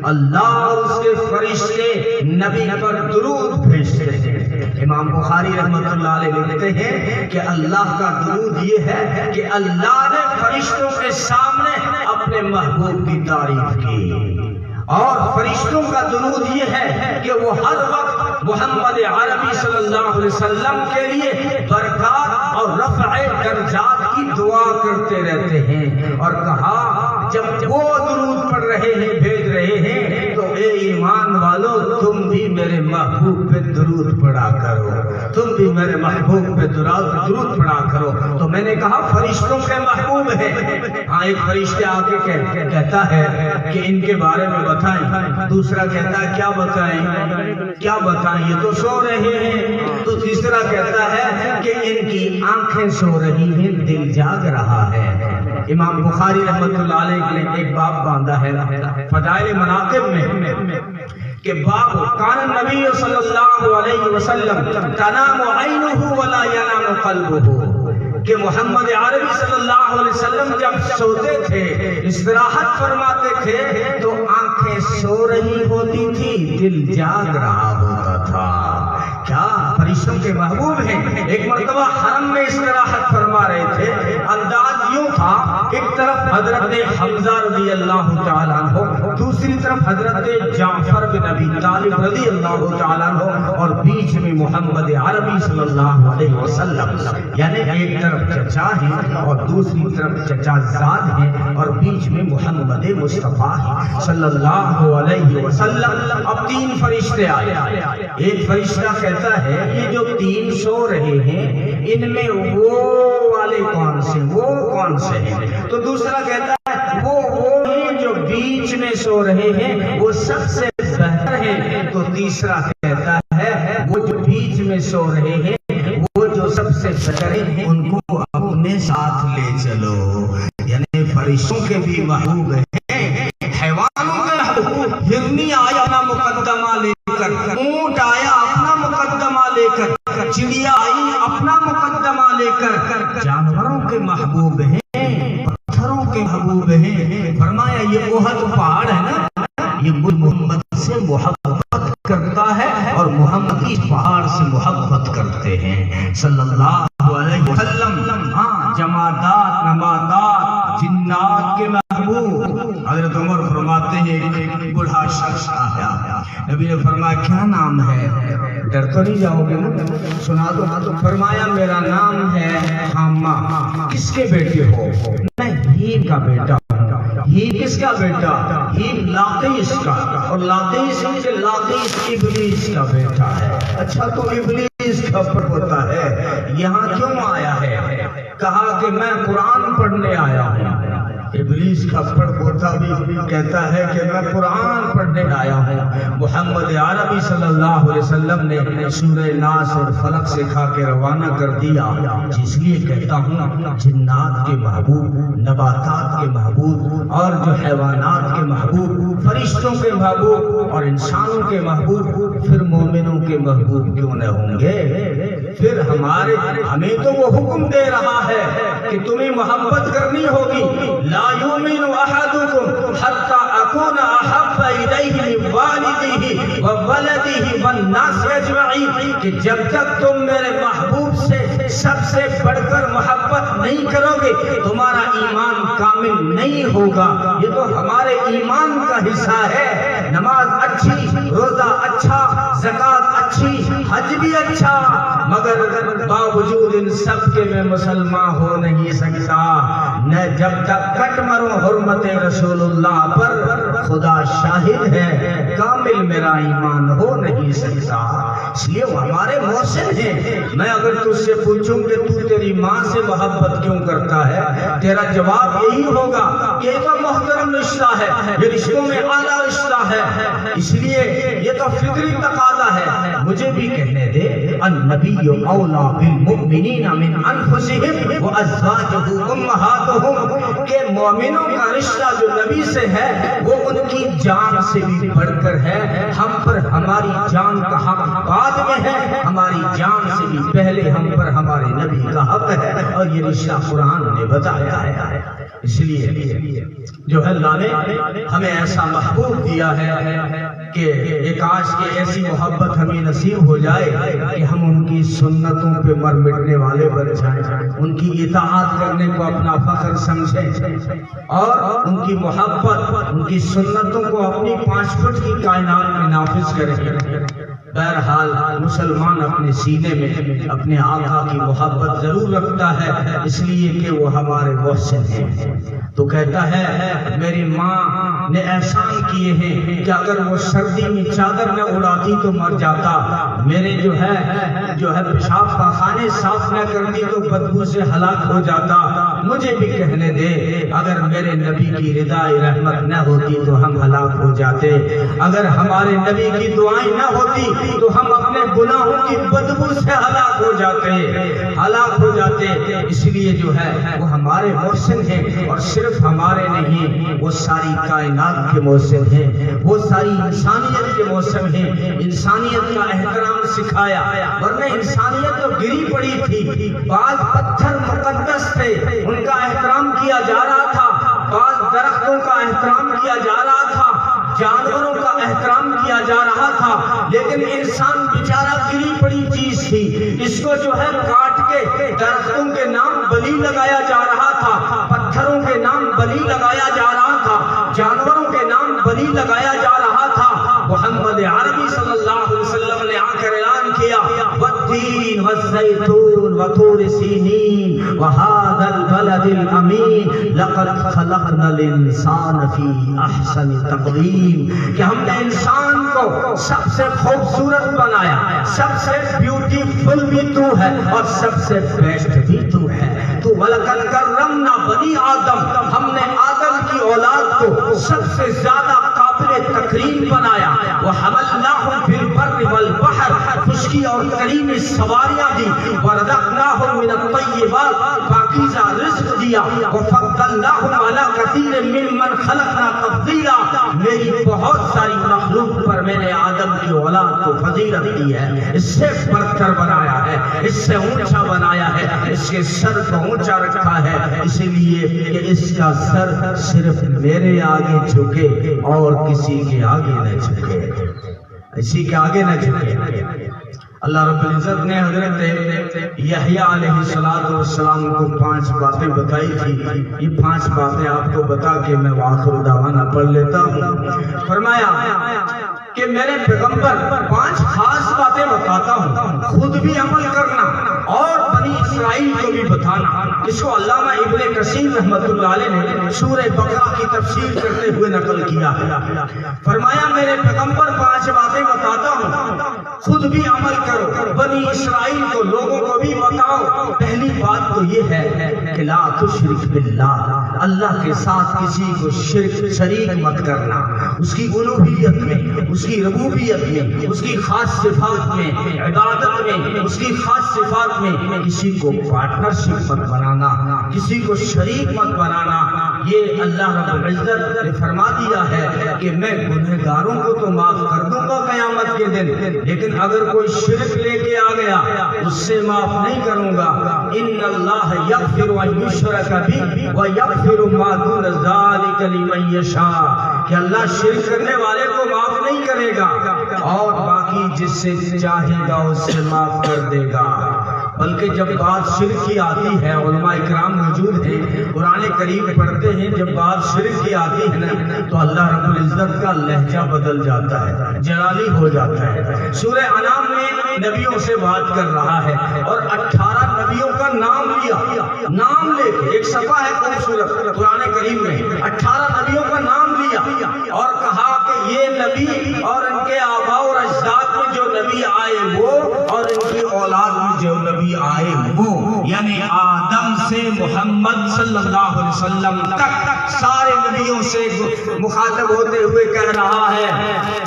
اللہ اور اس کے فرشتے نبی پر درود بھیجتے ہیں۔ امام بخاری رحمۃ اللہ علیہ لکھتے ہیں کہ اللہ کا درود یہ ہے کہ اللہ نے فرشتوں کے سامنے اپنے محبوب کی تعریف کی، اور فرشتوں کا درود یہ ہے کہ وہ ہر وقت محمد عربی صلی اللہ علیہ وسلم کے لیے برکات اور رفع درجات کی دعا کرتے رہتے ہیں، اور کہا جب وہ درود پڑھ رہے ہیں بھیج رہے ہیں تو اے ایمان والو تم بھی میرے محبوب پہ درود پڑھا کرو، تم بھی میرے محبوب پہ درود پڑھا کرو۔ تو میں نے کہا فرشتوں کے محبوب ہیں۔ ہاں ایک فرشتے آ کے کہتا ہے کہ ان کے بارے میں بتائیں، دوسرا کہتا ہے کیا بتائیں یہ تو سو رہے ہیں، تو تیسرا کہتا ہے کہ ان کی آنکھیں سو رہی ہیں دل جاگ رہا ہے۔ امام بخاری رحمۃ اللہ علیہ نے ایک باب باندھا ہے فضائل مناقب میں کہ باب کان النبی صلی اللہ علیہ وسلم تنام عینہ ولا ینام قلبہ، کہ محمد عربی صلی اللہ علیہ وسلم جب سوتے تھے استراحت فرماتے تھے تو آنکھیں سو رہی ہوتی تھی دل جاگ رہا ہوتا تھا۔ کیا فرشتوں کے محبوب ہیں۔ ایک مرتبہ حرم میں استراحت فرما رہے تھے، انداز یوں تھا ایک طرف حضرت حمزہ رضی اللہ تعالیٰ عنہ، دوسری طرف حضرت جعفر بن ابی طالب رضی اللہ تعالیٰ عنہ، اور بیچ میں محمد عربی صلی اللہ علیہ وسلم، یعنی ایک طرف چچا ہیں اور دوسری طرف چچا زاد ہیں اور بیچ میں محمد مصطفیٰ صلی اللہ علیہ وسلم۔ اب تین فرشتے آئے، ایک فرشتہ کہتا ہے یہ جو تین سو رہے ہیں ان میں وہ والے کون سے ہیں، تو دوسرا کہتا ہے وہ ہیں جو بیچ میں سو رہے ہیں وہ سب سے بہتر ہیں، تو تیسرا کہتا ہے وہ جو بیچ میں سو رہے ہیں وہ جو سب سے بہتر ہیں ان کو اپنے ساتھ لے چلو۔ یعنی فرشتوں کے بھی محبوب ہیں، حیوانوں کے محبوب، ہرنی آیا اپنا مقدمہ لے کر، اونٹ آیا اپنا مقدمہ لے کر، چڑیا آئی اپنا مقدمہ لے کر، جانوروں کے محبوب ہیں، پتھروں کے محبوب ہیں۔ فرمایا یہ احد پہاڑ ہے نا، یہ محمد سے محبت کرتا ہے اور محمد اس پہاڑ سے محبت کرتے ہیں صلی اللہ علیہ وسلم۔ ہاں جمادات نباتات جنات کے محبوب۔ حضرت عمر فرماتے ہیں ایک بڑھا شخص آیا، نبی نے فرمایا کیا نام ہے؟ ڈر تو نہیں جاؤ گے نا؟ سنا دو۔ فرمایا میرا نام ہے حامہ۔ کس کے بیٹے ہو؟ میں ہیم کا بیٹا ہوں۔ ہیم کس کا بیٹا؟ ہیم لاقیس کا، اور لاقیس ابلیس کا بیٹا ہے۔ اچھا تو ابلیس خبر ہوتا ہے یہاں کیوں آیا ہے؟ کہا کہ میں قرآن پڑھنے آیا ہوں۔ ابلیس کا پڑھتا بھی کہتا ہے کہ میں قرآن پڑھنے آیا ہوں۔ محمد عربی صلی اللہ علیہ وسلم نے سورہ ناس اور فلق سکھا کے روانہ کر دیا، اس لیے کہتا ہوں جنات کے محبوب، نباتات کے محبوب، اور جو حیوانات کے محبوب، فرشتوں کے محبوب اور انسانوں کے محبوب، پھر مومنوں کے محبوب کیوں نہ ہوں گے؟ پھر ہمیں تو وہ حکم دے رہا ہے کہ تمہیں محبت کرنی ہوگی۔ لا یؤمن احدکم حتی اکون احب الیہ من والدہ وولدہ والناس اجمعین، کہ جب تک تم میرے محبوب سے سب سے بڑھ کر محبت نہیں کرو گے تمہارا ایمان کامل نہیں ہوگا۔ یہ تو ہمارے ایمان کا حصہ ہے، نماز اچھی، روزہ اچھا، زکوٰۃ اچھی، حج بھی اچھا، مگر باوجود ان سب کے میں مسلمان ہو نہیں سکتا۔ نہ جب تک کٹ مروں حرمت رسول اللہ پر، خدا شاہد ہے کامل میرا ایمان ہو نہیں سکتا۔ اس لیے وہ ہمارے محسن ہیں۔ میں اگر تجھ سے پوچھوں کہ تو تیری ماں سے محبت کیوں کرتا ہے، تیرا جواب یہی ہوگا کہ یہ تو محترم رشتہ ہے، یہ رشتوں میں اعلیٰ رشتہ ہے، اس لیے یہ تو فطری تقاضا ہے۔ مجھے بھی کہنے دے، النبی اولیٰ بالمؤمنین من انفسہم وازواجہ امہاتہم، کہ مومنوں کا رشتہ جو نبی سے ہے وہ ان کی جان سے بھی بڑھ کر ہے۔ ہم پر ہماری جان کا حق بعد میں ہے، ہماری جان سے بھی پہلے ہم پر ہمارے نبی کا حق ہے، اور یہ رشتہ قرآن نے بتایا ہے۔ اس لیے جو ہے اللہ نے ہمیں ایسا محبوب دیا ہے کہ ایک آج کی ایسی محبت ہمیں نصیب ہو جائے کہ ہم ان کی سنتوں پہ مر مٹنے والے بن جائیں، ان کی اطاعت کرنے کو اپنا فخر سمجھیں، اور ان کی محبت، ان کی سنتوں کو اپنی 5 فٹ کی کائنات میں نافذ کریں۔ بہرحال مسلمان اپنے سینے میں اپنے آقا کی محبت ضرور رکھتا ہے، اس لیے کہ وہ ہمارے محسن ہیں۔ تو کہتا ہے میری ماں نے احسان کیے ہیں کہ اگر وہ سردی میں چادر نہ اڑاتی تو مر جاتا، میرے جو ہے پیشاب پاخانے صاف نہ کرتی تو بدبو سے ہلاک ہو جاتا۔ مجھے بھی کہنے دے، اگر میرے نبی کی ردائے رحمت نہ ہوتی تو ہم ہلاک ہو جاتے، اگر ہمارے نبی کی دعائیں نہ ہوتی تو ہم اپنے گناہوں کی بدبو سے ہلاک ہو جاتے۔ اس لیے جو ہے وہ ہمارے محسن ہیں، اور صرف ہمارے نہیں، وہ ساری کائنات کے محسن ہیں، وہ ساری انسانیت کے محسن ہیں۔ انسانیت کا احترام سکھایا، ورنہ انسانیت تو گری پڑی تھی۔ بعض پتھر مقدس تھے، ان کا احترام کیا جا رہا تھا، بعض درختوں کا احترام کیا جا رہا تھا، جانوروں کا احترام کیا جا رہا تھا، لیکن انسان بیچارہ گری پڑی چیز تھی، اس کو جو ہے کاٹ کے درختوں کے نام بلی لگایا جا رہا تھا، پتھروں کے نام بلی لگایا جا رہا تھا، جانوروں کے نام بلی لگایا جا رہا تھا۔ محمد عربی صلی اللہ علیہ وسلم نے آ کر اعلان کیا، والتین والزیتون وطور سینین وہذا البلد الامین لقد خلقنا الانسان فی احسن تقویم، کہ ہم نے انسان کو سب سے خوبصورت بنایا، سب سے بیوٹیفل بھی تو ہے اور سب سے بیسٹ بھی تو ہے۔ تو وَلَقَدْ كَرَّمْنَا بَنِي آدم، ہم نے آدم کی اولاد کو سب سے زیادہ قابل تکریم بنایا۔ وَحَمَلْنَاهُمْ فِي الْبَرِّ وَالْبَحْرِ، خشکی اور کریم سواریاں دی، وَرَزَقْنَاهُمْ مِنَ الطَّيِّبَاتِ، پاکیزہ رزق دیا، وَفَضَّلْنَاهُمْ عَلَى كَثِيرٍ مِّمَّنْ خَلَقْنَا تَفْضِيلًا، میری بہت ساری مخلوق پر میں نے آدم کی اولاد کو فضیلت دی ہے، اس سے برتر بنایا ہے، اس سے اونچا بنایا ہے، اس کے سر کو اونچا رکھا ہے، اس لیے کہ اس کا سر صرف میرے آگے جھکے اور کسی کے آگے نہ جھکے، اسی کے آگے نہ جھکے۔ اللہ رب العزت نے حضرت یحییٰ علیہ السلام کو 5 باتیں بتائی تھی، یہ 5 باتیں آپ کو بتا کے میں وآخر دعوانا پڑھ لیتا ہوں۔ فرمایا کہ میرے پیغمبر 5 خاص باتیں بتاتا ہوں، خود بھی عمل کرنا اور بنی اسرائیل کو بھی بتانا۔ اس کو علامہ ابن کثیر رحمۃ اللہ علیہ نے سورہ بقرہ کی تفسیر کرتے ہوئے نقل کیا۔ فرمایا میرے پیغمبر 5 باتیں بتاتا ہوں، خود بھی عمل کرو، بنی اسرائیل کو، لوگوں کو بھی بتاؤ۔ پہلی بات تو یہ ہے کہ لا تشرک باللہ، اللہ کے ساتھ کسی کو شریک مت کرنا، اس کی الوہیت میں، اس کی ربوبیت میں، اس کی خاص صفات میں، عبادت میں، اس کی خاص صفات میں کسی کو پارٹنرشپ مت بنانا، کسی کو شریک مت بنانا۔ یہ اللہ رب العزت نے فرما دیا ہے کہ میں گنہگاروں کو تو معاف کر دوں گا قیامت کے دن، لیکن اگر کوئی شرک لے کے آ گیا اس سے معاف نہیں کروں گا۔ ان اللہ یغفر ان یشرک بہ ویغفر ما دون ذلک لمن یشاء، کہ اللہ شرک کرنے والے کو معاف نہیں کرے گا اور باقی جس سے چاہے گا اس سے معاف کر دے گا۔ بلکہ جب بات شرک کی آتی ہے، علماء اکرام موجود ہیں، قرآن کریم پڑھتے ہیں جب بات شرک کی آتی ہے نا تو اللہ رب العزت کا لہجہ بدل جاتا ہے، جلالی ہو جاتا ہے۔ سورہ انعام میں نبیوں سے بات کر رہا ہے اور 18 نبیوں کا نام لیا، نام لے کے ایک صفحہ ہے خوبصورت قرآن کریم میں، 18 نبیوں کا نام لیا اور کہا کہ یہ نبی اور ان کے آباء اور اجداد میں جو نبی آئے وہ اور ان کی اولاد میں جو نبی آئے وہ، یعنی آدم سے محمد صلی اللہ علیہ وسلم تک سارے نبیوں سے مخاطب ہوتے ہوئے کہہ رہا ہے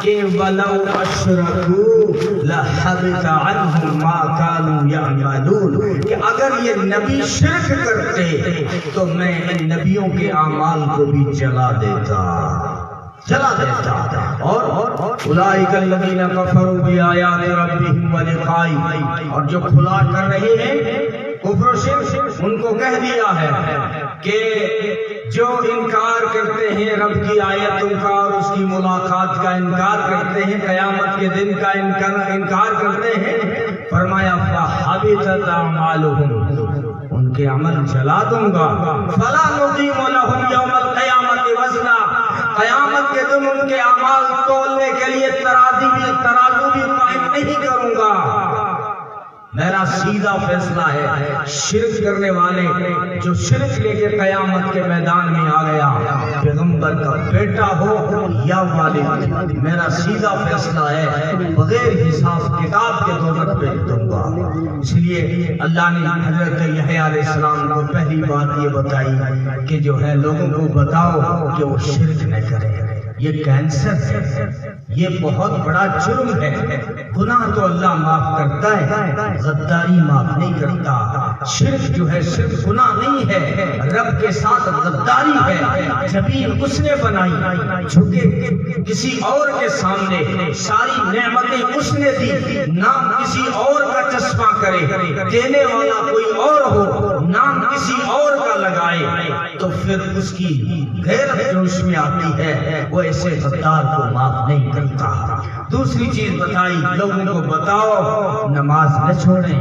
کہ وَلَوْ أَشْرَكُوا لَحَبِطَ عَنْهُمْ مَا كَانُوا يَعْمَلُونَ، کہ اگر یہ نبی شرک کرتے تو میں ان نبیوں کے اعمال کو بھی جلا دیتا اور اولئک الذین کفروا بآیات ربہم ولقائہ، اور جو کھلا کر رہے ہیں کفر و شرک ان کو کہہ دیا ہے کہ جو انکار کرتے ہیں رب کی آیتوں کا اور اس کی ملاقات کا انکار کرتے ہیں، قیامت کے دن کا انکار کرتے ہیں، فرمایا فحبطت اعمالهم، ان کے عمل جلا دوں گا، فلا نقیم لهم یوم القیامت وزنا، قیامت کے دن ان کے اعمال تولنے کے لیے ترازو بھی قائم نہیں کروں گا۔ میرا سیدھا فیصلہ ہے، شرک کرنے والے جو شرک لے کے قیامت کے میدان میں آ گیا، پیغمبر کا بیٹا ہو یا والد، میرا سیدھا فیصلہ ہے بغیر حساب کتاب کے دوزخ بھیج دوں گا۔ اس لیے اللہ نے حضرت یحییٰ علیہ السلام کو پہلی بات یہ بتائی کہ جو ہے لوگوں کو بتاؤ کہ وہ شرک نہ کریں، یہ کینسر ہے، یہ بہت بڑا جرم ہے، گناہ تو اللہ معاف کرتا ہے، غداری معاف نہیں کرتا۔ شرک جو ہے صرف گناہ نہیں ہے، رب کے ساتھ غداری ہے، زمین اس نے بنائی جھکے کسی اور کے سامنے، ساری نعمتیں اس نے دی، نام کسی اور کا چشمہ کرے، دینے والا کوئی اور ہو، نام کسی اور کا لگائے، تو پھر اس کی غیرت جو اس میں آتی ہے وہ ایسے غدار کو معاف نہیں کرتا۔ دوسری چیز بتائی، لوگوں کو بتاؤ نماز نہ چھوڑیں،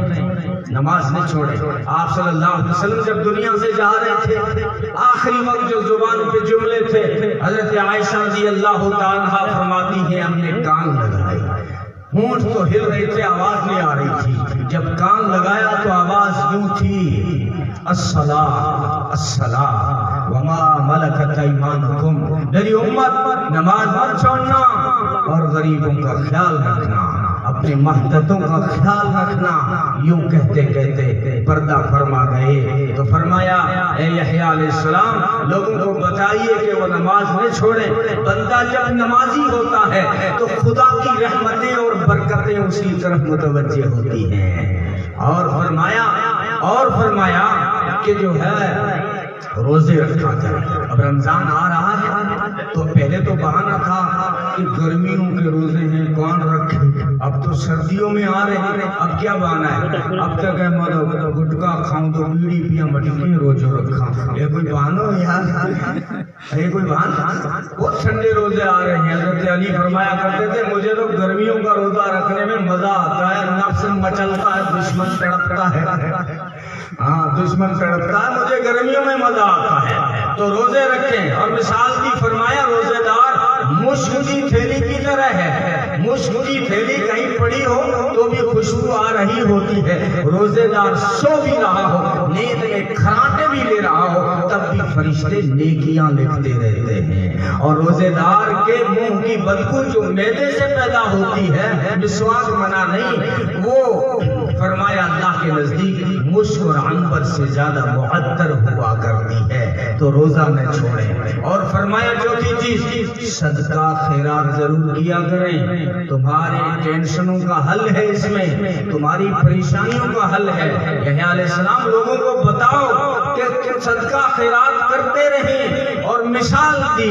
نماز نہ چھوڑیں۔ آپ صلی اللہ علیہ وسلم جب دنیا سے جا رہے تھے، آخری وقت جو زبان پہ جملے تھے، حضرت عائشہ رضی اللہ تعالیٰ عنہا فرماتی ہیں ہم نے کان لگائے، ہونٹ تو ہل رہے تھے، آواز نہیں آ رہی تھی، جب کان لگایا تو آواز یوں تھی الصلاۃ الصلاۃ وما ملکت ایمانکم، میری امت نماز مت چھوڑنا اور غریبوں کا خیال رکھنا، اپنے محتاجوں کا خیال رکھنا۔ یوں کہتے کہتے پردہ فرما گئے تو فرمایا اے یحییٰ علیہ السلام لوگوں کو بتائیے کہ وہ نماز نہ چھوڑیں۔ بندہ جب نمازی ہوتا ہے تو خدا کی رحمتیں اور برکتیں اسی طرف متوجہ ہوتی ہیں۔ اور فرمایا کہ جو ہے روزے رکھا جائے۔ اب رمضان آ رہا ہے تو پہلے تو بہانہ تھا کہ گرمیوں کے روزے ہیں کون رکھے، اب تو سردیوں میں آ رہے ہیں، اب کیا بہانہ ہے؟ اب تک ہے مطلب گٹکا کھاؤں تو بیڑی پیاں مٹکی روزے رکھا، یہ کوئی بہانہ ہو یار، یہ کوئی بہانہ؟ بہت ٹھنڈے روزے آ رہے ہیں۔ حضرت علی فرمایا کرتے تھے مجھے تو گرمیوں کا روزہ رکھنے میں مزہ آتا ہے، نفس مچلتا ہے، دشمن تڑپتا ہے، دشمن تڑپتا ہے، مجھے گرمیوں میں مزہ آتا ہے، تو روزے رکھیں۔ اور مثال کی فرمایا روزے دار مشک کی تھیلی کی طرح ہے، مشک کی تھیلی کہیں پڑی ہو تو بھی خوشبو آ رہی ہوتی ہے، روزے دار سو بھی رہا ہو، نیند میں کھراٹے بھی لے رہا ہو، تب بھی فرشتے نیکیاں لکھتے رہتے ہیں۔ اور روزے دار کے منہ کی بدبو جو معدے سے پیدا ہوتی ہے، مسواک منع نہیں، وہ فرمایا اللہ کے نزدیک مشک اور عنبر سے زیادہ معطر ہوا کرتی ہے، تو روزہ نہ چھوڑیں۔ اور فرمایا چوتھی چیز صدقہ خیرات ضرور کیا کریں، تمہارے ٹینشنوں کا حل ہے، اس میں تمہاری پریشانیوں کا حل ہے۔ یحییٰ علیہ السلام لوگوں کو بتاؤ کہ صدقہ خیرات کرتے رہیں، اور مثال دی،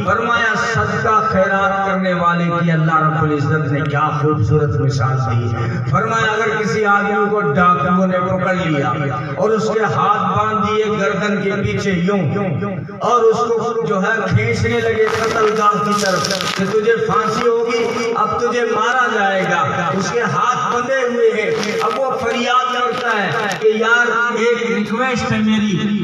فرمایا صدقہ خیرات کرنے والے کی اللہ رب العزت نے کیا خوبصورت مثال دی۔ فرمایا اگر کسی آدمی کو ڈاکوؤں نے پکڑ لیا اور اس کے ہاتھ باندھ دیے گردن کے پیچھے یوں، اور اس کو جو ہے کھینچنے لگے قتل گاہ کی طرف کہ تجھے پھانسی ہوگی، اب تجھے مارا جائے گا، اس کے ہاتھ بندھے ہوئے ہیں، اب وہ فریاد کرتا ہے کہ یار ایک ریکویسٹ ہے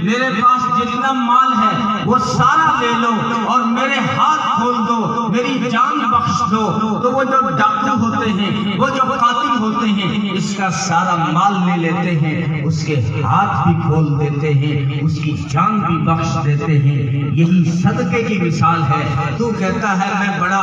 میرے پاس جتنا جتنا مال ہے وہ سارا لے لو اور میرے ہاتھ کھول دو، میری جان بخش دو، تو وہ جو ڈاکو ہوتے ہیں، وہ جو قاتل ہوتے ہیں، اس کا سارا مال لے لیتے ہیں، اس کے ہاتھ بھی کھول دیتے ہیں، اس کی جان بھی بخش دیتے ہیں۔ یہی صدقے کی مثال ہے۔ تو کہتا ہے میں بڑا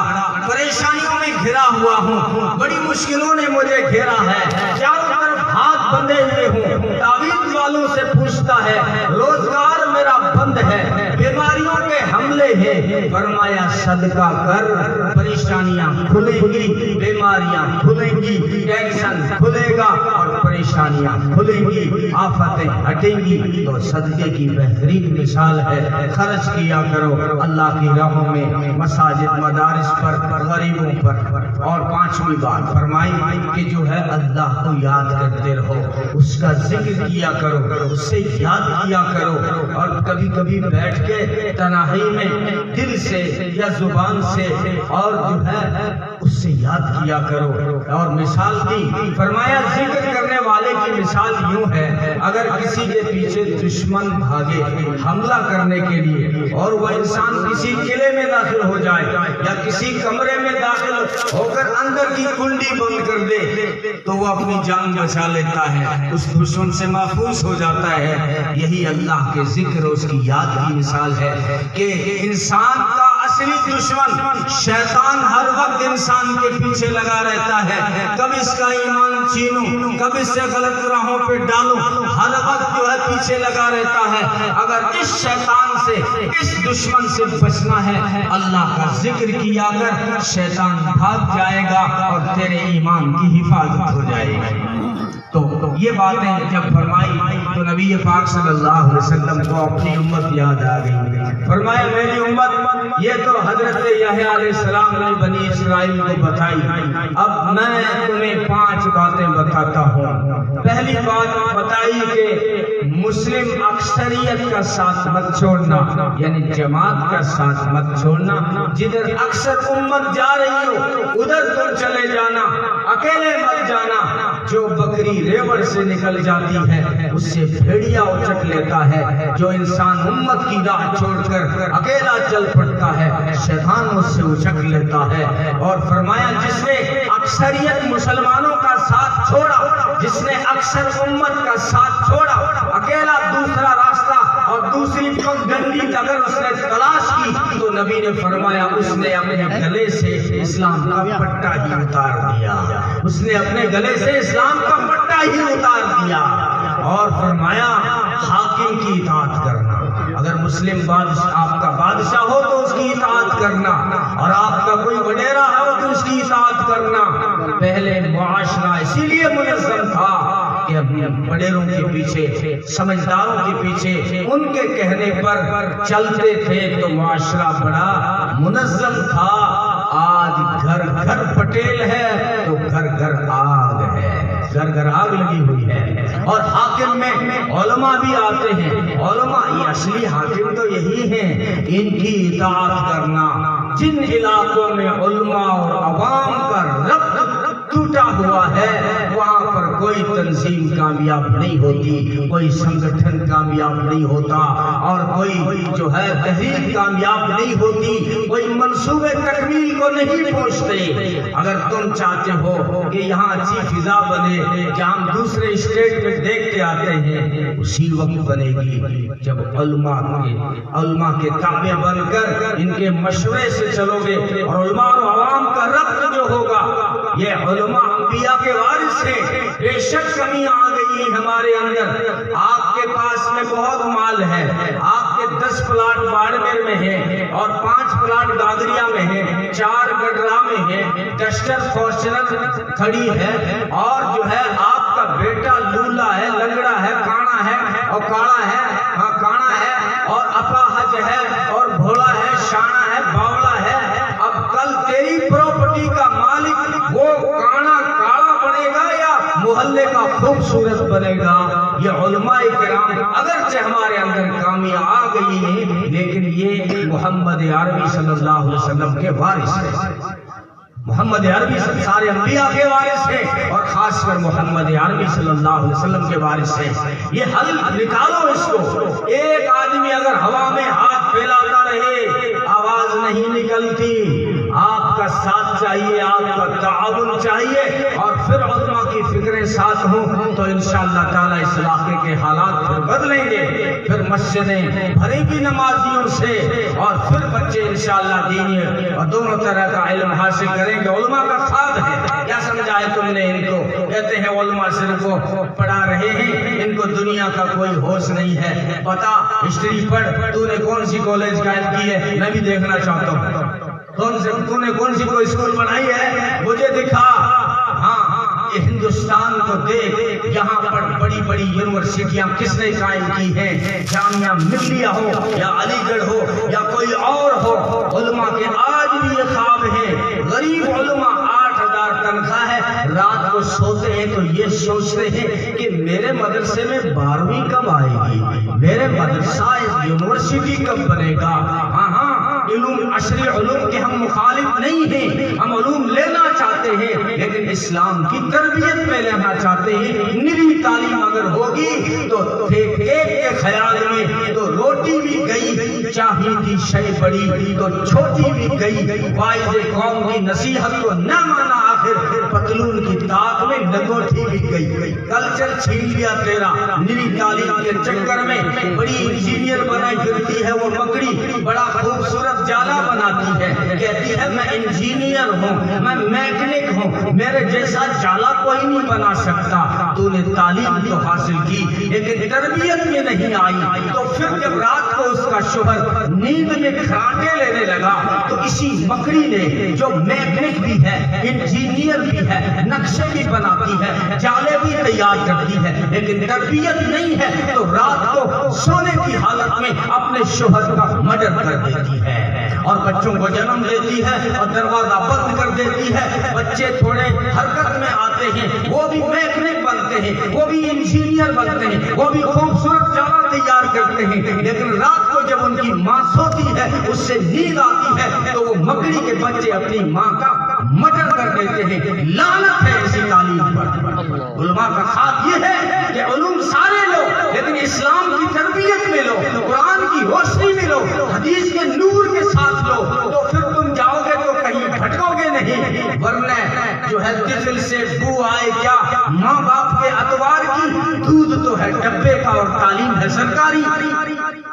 پریشانیوں میں گھرا ہوا ہوں، بڑی مشکلوں نے مجھے گھیرا ہے، چاروں طرف ہاتھ بندھے ہوئے ہوں، تعویذ والوں سے پوچھتا ہے، روزگار میرا بند ہے، بیماریوں کے حملے ہیں۔ فرمایا صدقہ کر، پریشانیاں کھلیں گی، بیماریاں کھلیں گی، ٹینشن کھلے گا اور پریشانیاں کھلیں گی، آفتیں ہٹیں گی۔ تو صدقے کی بہترین مثال ہے، خرچ کیا کرو اللہ کی راہوں میں، مساجد مدارس پر، غریبوں پر۔ اور پانچویں بات فرمائی کہ جو ہے اللہ کو یاد کرتے رہو، اس کا ذکر کیا کرو، اس سے یاد کیا کرو، اور کبھی کبھی بیٹھ کے تنہائی میں دل سے یا زبان سے اور جو ہے اس سے یاد کیا کرو۔ اور مثال دی، فرمایا ذکر کرنے والے کی مثال یوں ہے، اگر کسی کے پیچھے دشمن بھاگے حملہ کرنے کے لیے اور وہ انسان کسی قلعے میں داخل ہو جائے یا کسی کمرے میں داخل ہو کر اندر کی کنڈی بند کر دے تو وہ اپنی جان بچا لیتا ہے، اس دشمن سے محفوظ ہو جاتا ہے۔ یہی اللہ کے ذکر اور اس کی یاد کی مثال ہے کہ انسان کا اصلی دشمن شیطان ہر وقت انسان کے پیچھے لگا رہتا ہے، کب اس کا ایمان چھینوں، کب اس سے غلط راہوں پہ ڈالوں، ہر وقت جو ہے پیچھے لگا رہتا ہے۔ اگر اس شیطان سے، اس دشمن سے بچنا ہے، اللہ کا ذکر کیا کر، شیطان بھاگ جائے گا اور تیرے ایمان کی حفاظت ہو جائے گی۔ تو یہ باتیں جب فرمائی تو نبی پاک صلی اللہ علیہ وسلم کو اپنی امت یاد آ گئی۔ فرمایا میری امت، یہ تو حضرت یحییٰ علیہ السلام نے بنی اسرائیل کو بتائی، اب میں تمہیں 5 باتیں بتاتا ہوں۔ پہلی بات بتائی کہ مسلم اکثریت کا ساتھ مت چھوڑنا، یعنی جماعت کا ساتھ مت چھوڑنا، جدھر اکثر امت جا رہی ہو ادھر تم چلے جانا، اکیلے مت جانا۔ جو بکری ریوڑ سے نکل جاتی ہے اس سے بھیڑیا اچک لیتا ہے، جو انسان امت کی راہ چھوڑ کر اکیلا چل پڑتا ہے شیطان اس سے اچک لیتا ہے۔ اور فرمایا جس نے اکثریت مسلمانوں کا ساتھ چھوڑا، جس نے اکثر امت کا ساتھ چھوڑا، اکیلا دوسرا راستہ اور دوسری پگڈنڈی اگر اس نے تلاش کی تو نبی نے فرمایا اس نے اپنے گلے سے اسلام کا پٹا ہی اتار دیا، اس نے اپنے گلے سے اسلام کا پٹا ہی اتار دیا۔ اور فرمایا حاکم کی اطاعت کرنا، اگر مسلم بادشاہ آپ کا بادشاہ ہو تو اس کی اطاعت کرنا، اور آپ کا کوئی وڈیرا ہو تو اس کی اطاعت کرنا۔ پہلے معاشرہ اسی لیے منظم تھا کہ اپنے وڈیروں کے پیچھے، سمجھداروں کے پیچھے ان کے کہنے پر چلتے تھے تو معاشرہ بڑا منظم تھا۔ آج گھر گھر پٹیل ہے تو گھر گھر آگ ہے، گھر گھر آگ لگی ہوئی ہے۔ اور حاکم میں علماء بھی آتے ہیں، علماء یہ اصلی حاکم تو یہی ہیں، ان کی اطاعت کرنا۔ جن علاقوں میں علماء اور عوام کا ربط ٹوٹا ہوا ہے وہاں پر کوئی تنظیم کامیاب نہیں ہوتی، کوئی سنگٹھن کامیاب نہیں ہوتا، اور کوئی جو ہے تحریک کامیاب نہیں ہوتی، کوئی منصوبے تکمیل کو نہیں پہنچتے۔ اگر تم چاہتے ہو کہ یہاں اچھی فضا بنے کہ ہم دوسرے اسٹیٹ میں دیکھ کے آتے ہیں، اسی وقت بنے گی جب علماء کے تابع بن کر ان کے مشورے سے چلو گے۔ اور علماء اور عوام کا ربط جو ہوگا، یہ علماء انبیاء کے وارث ہیں۔ بے شک کمیاں آ گئی ہیں ہمارے اندر، آپ کے پاس میں بہت مال ہے، آپ کے 10 پلاٹ باڑمیر میں ہیں اور 5 پلاٹ گادریا میں ہیں، 4 گڈرا میں ہیں، ڈسٹر فارچونر کھڑی ہے، اور جو ہے آپ کا بیٹا لولا ہے، لنگڑا ہے، کانا ہے اور کاڑا ہے، ہاں کانا ہے اور اپاہج ہے اور بھولا ہے، شانہ ہے، باوڑا ہے۔ اب کل تیری پراپرٹی کا مالک وہ کانا کاڑا بنے گا یا محلے کا خوبصورت بنے گا؟ یہ علماء کرام اگرچہ ہمارے اندر کامیاں آ گئی ہیں لیکن یہ محمد عربی صلی اللہ علیہ وسلم کے وارث ہیں۔ محمد عربی سارے انبیاء کے وارث ہیں اور خاص کر محمد عربی صلی اللہ علیہ وسلم کے وارث ہیں۔ یہ حل نکالو اس کو۔ ایک آدمی اگر اگر ہوا میں ہاتھ پھیلاتا رہے آواز نہیں نکلتی. آپ کا ساتھ چاہیے, آپ کا تعاون چاہیے, اور پھر علماء کی فکریں ساتھ ہوں تو انشاءاللہ تعالی اس علاقے کے حالات پھر بدلیں گے. پھر مسجدیں بھریں گی نمازیوں سے, اور پھر بچے انشاءاللہ دینی اور دونوں طرح کا علم حاصل کریں گے. علماء کا خواب ہے. کیا سمجھا ہے تم نے ان کو؟ کہتے ہیں علماء صرف وہ پڑھا رہے ہیں, ان کو دنیا کا کوئی ہوش نہیں ہے. پتا ہسٹری پڑھ, تو نے کون سی کالج قائم کی ہے, میں بھی دیکھنا چاہتا ہوں. تو نے کون سی کوئی اسکول بنائی ہے, مجھے دکھا. ہاں, یہ ہندوستان کو دیکھ, یہاں پر بڑی بڑی یونیورسٹیاں کس نے قائم کی ہیں, جامعہ ملیہ ہو یا علی گڑھ ہو یا کوئی اور ہو. علماء کے آج بھی یہ خواب ہے. غریب علماء 8,000 تنخواہ ہے, رات کو سوتے ہیں تو یہ سوچتے ہیں کہ میرے مدرسے میں 12ویں کب آئے گی, میرے مدرسہ یونیورسٹی کب بنے گا. ہاں, علوم عصری علوم کے ہم مخالف نہیں ہیں, ہم علوم لینا چاہتے ہیں, لیکن اسلام کی تربیت میں لینا چاہتے ہیں. نری تعلیم اگر ہوگی تو ٹھیک کے خیال میں تو روٹی بھی گئی, چاہیے تھی شے بڑی تو چھوٹی بھی گئی. واعظ قوم کی نصیحت کو نہ مانا, آخر پتلون کی طاق میں لگوٹی بھی گئی. کلچر چھین لیا تیرا نری تعلیم کے چکر میں. بڑی انجینئر بنائی پھرتی ہے وہ مکڑی, بڑا خوبصورت جالا بناتی ہے, کہتی ہے میں انجینئر ہوں, میں میکینک ہوں, میرے جیسا جالا کوئی نہیں بنا سکتا. تو نے تعلیم تو حاصل کی لیکن تربیت میں نہیں آئی. تو پھر جب رات کو اس کا شوہر نیند میں کھراٹے لینے لگا تو اسی مکڑی نے, جو میکینک بھی ہے, انجینئر بھی ہے, نقشے بھی بناتی ہے, جالے بھی تیار کرتی ہے, لیکن تربیت نہیں ہے, تو رات کو سونے کی حالت میں اپنے شوہر کا مرڈر کر دیتی ہے اور بچوں کو جنم دیتی ہے اور دروازہ بند کر دیتی ہے. بچے تھوڑے حرکت میں آتے ہیں, وہ بھی میکینک بنتے ہیں, وہ بھی انجینئر بنتے ہیں, وہ بھی خوبصورت جالا تیار کرتے ہیں, لیکن رات کو جب ان کی ماں سوتی ہے, اس سے نیند آتی ہے, تو وہ مکڑی کے بچے اپنی ماں کا مرڈر کر دیتے ہیں. لعنت ہے اسی تعلیم پر. علماء کا خواب یہ ہے کہ علوم سارے لو, لیکن اسلام کی تربیت میں لو, قرآن کی روشنی میں لو, حدیث کے نور کے ساتھ لو, تو پھر تم جاؤ گے تو کہیں بھٹکو گے نہیں. ورنہ جو ہے طفل سے بو آئے کیا, ماں باپ کے اتوار کی, دودھ تو ہے ڈبے کا اور تعلیم ہے سرکاری.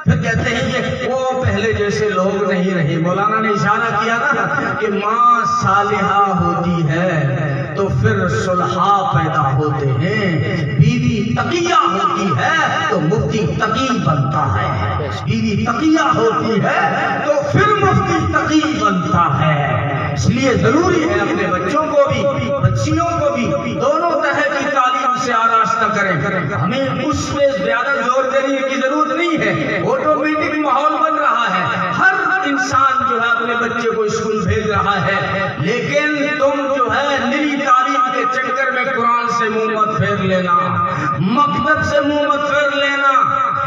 پھر کہتے ہیں کہ وہ پہلے جیسے لوگ نہیں رہے. مولانا نے اشارہ کیا نا کہ ماں صالحہ ہوتی ہے تو پھر صلحاء پیدا ہوتے ہیں, بیوی تقیہ ہوتی ہے تو مفتی تقی بنتا ہے, بیوی تقیہ ہوتی ہے تو پھر مفتی تقی بنتا ہے. اس لیے ضروری ہے اپنے بچوں کو بھی بچیوں کو بھی دونوں طرح کی تعلیم سے آراستہ کریں. ہمیں اس پہ زیادہ زور دینے کی ضرورت نہیں ہے, آٹومیٹک ماحول بن رہا ہے, ہر انسان جو ہے اپنے بچے کو اسکول بھیج رہا ہے, لیکن تم جو ہے نری تعلیم کے چکر میں قرآن سے منہ مت پھیر لینا, مکتب سے منہ مت پھیر لینا.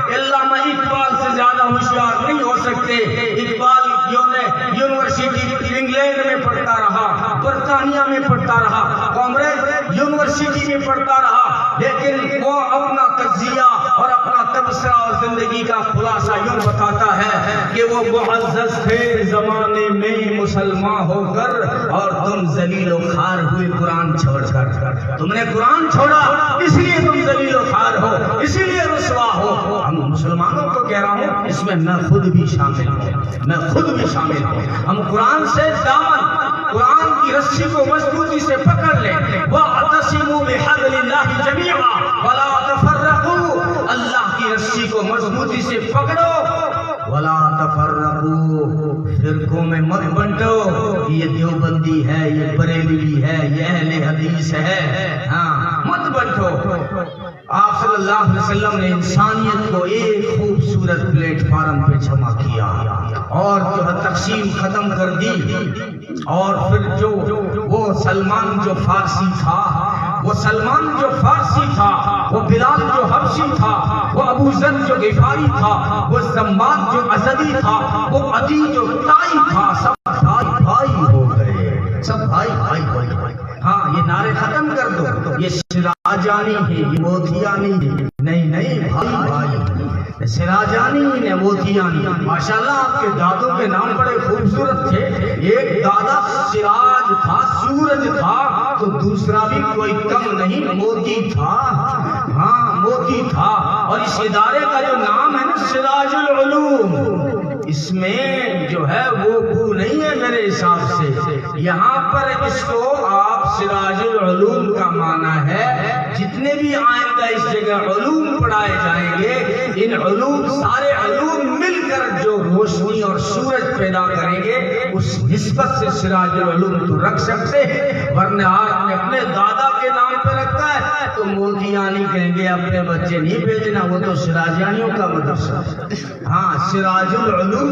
علامہ اقبال سے زیادہ ہوشیار نہیں ہو سکتے. اقبال یونیورسٹی انگلینڈ میں پڑھتا رہا, برطانیہ میں پڑھتا رہا, کامبرج یونیورسٹی میں پڑھتا رہا, لیکن وہ اپنا تجزیہ اور اپنا تبصرہ اور زندگی کا خلاصہ یوں بتاتا ہے کہ وہ معزز تھے زمانے میں مسلمان ہو کر, اور تم ذلیل و خوار ہوئے قرآن چھوڑ کر. تم نے قرآن چھوڑا اس لیے تم ذلیل و خوار ہو, اسی لیے رسوا ہو. ہم مسلمانوں کو کہہ رہا ہوں, اس میں میں خود بھی شامل ہوں, میں خود بھی شامل ہوں. ہم قرآن سے دامن, قرآن کی رسی کو مضبوطی سے پکڑ لیں. وَاعْتَصِمُوا بِحَبْلِ اللَّهِ جَمِيعًا وَلَا تَفَرَّقُوا, اللہ کی رسی کو مضبوطی سے پکڑو. وَلَا تَفَرَّقُوا, فرقوں میں مت بنٹو, یہ دیوبندی ہے, یہ بریلوی ہے, یہ اہل حدیث ہے, ہاں مت بنٹو. آپ صلی اللہ علیہ وسلم نے انسانیت کو ایک خوبصورت پلیٹ فارم پہ جمع کیا اور جو ہے تقسیم ختم کر دی. اور پھر جو وہ سلمان جو فارسی تھا, وہ سلمان جو فارسی تھا, وہ بلال جو حبشی تھا, وہ ابو ذر جو غفاری تھا, وہ زماد جو اسدی تھا, وہ عدی جو تائی تھا, سب بھائی بھائی ہو گئے, سب بھائی بھائی ہو گئے. ہاں یہ نعرے ختم کر دو, یہ سراجانی ہے, یہ موتیانی ہے, نہیں نہیں بھائی بھائی. سراجانی نے موتیانی. ماشاءاللہ آپ کے دادوں کے نام بڑے خوبصورت تھے. ایک دادا سراج تھا, سورج تھا, تو دوسرا بھی کوئی کم نہیں, موتی تھا. ہاں موتی تھا. اور اس ادارے کا جو نام ہے نا سراج العلوم, اس میں جو ہے وہ بو نہیں ہے میرے حساب سے. یہاں پر اس کو آپ سراج العلوم کا معنی ہے جتنے بھی آئندہ اس جگہ علوم پڑھائے جائیں گے, ان علوم سارے علوم مل کر جو روشنی اور سورج پیدا کریں گے, اس نسبت سے سراج العلوم تو رکھ سکتے. ورنہ آپ نے اپنے دادا کے نام پہ رکھا ہے تو موتیانی کہیں گے, اپنے بچے نہیں بھیجنا, وہ تو سراجانیوں کا مدرسہ. ہاں سراج العلوم.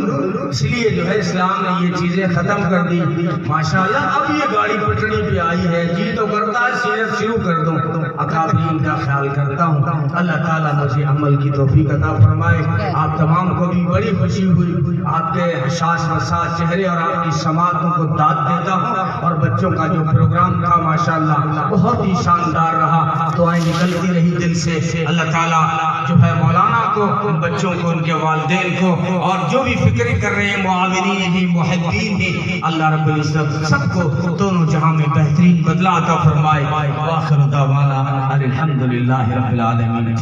اس لیے جو ہے اسلام نے یہ چیزیں ختم کر دی. ماشاءاللہ اب یہ گاڑی پٹڑی پہ آئی ہے, جی تو کرتا ہے سیرت شروع کر دوں. اکابرین کا خیال کرتا ہوں. اللہ تعالیٰ مجھے عمل کی توفیق عطا فرمائے. آپ تمام کو بھی بڑی خوشی ہوئی. آپ کے حساس وساس چہرے اور آپ کی سماعتوں کو داد دیتا ہوں. اور بچوں کا جو پروگرام تھا ماشاءاللہ بہت ہی شاندار رہا. دعائیں نکلتی رہی دل سے. اللہ تعالیٰ جو ہے مولانا کو, ان بچوں کو, ان کے والدین کو, اور جو بھی فکریں کر رہے ہیں معاونین بھی, محبین بھی, اللہ رب العزت سب کو دونوں جہاں میں بہترین بدلہ عطا فرمائے. وآخر دعوانا الحمدللہ رب العالمین.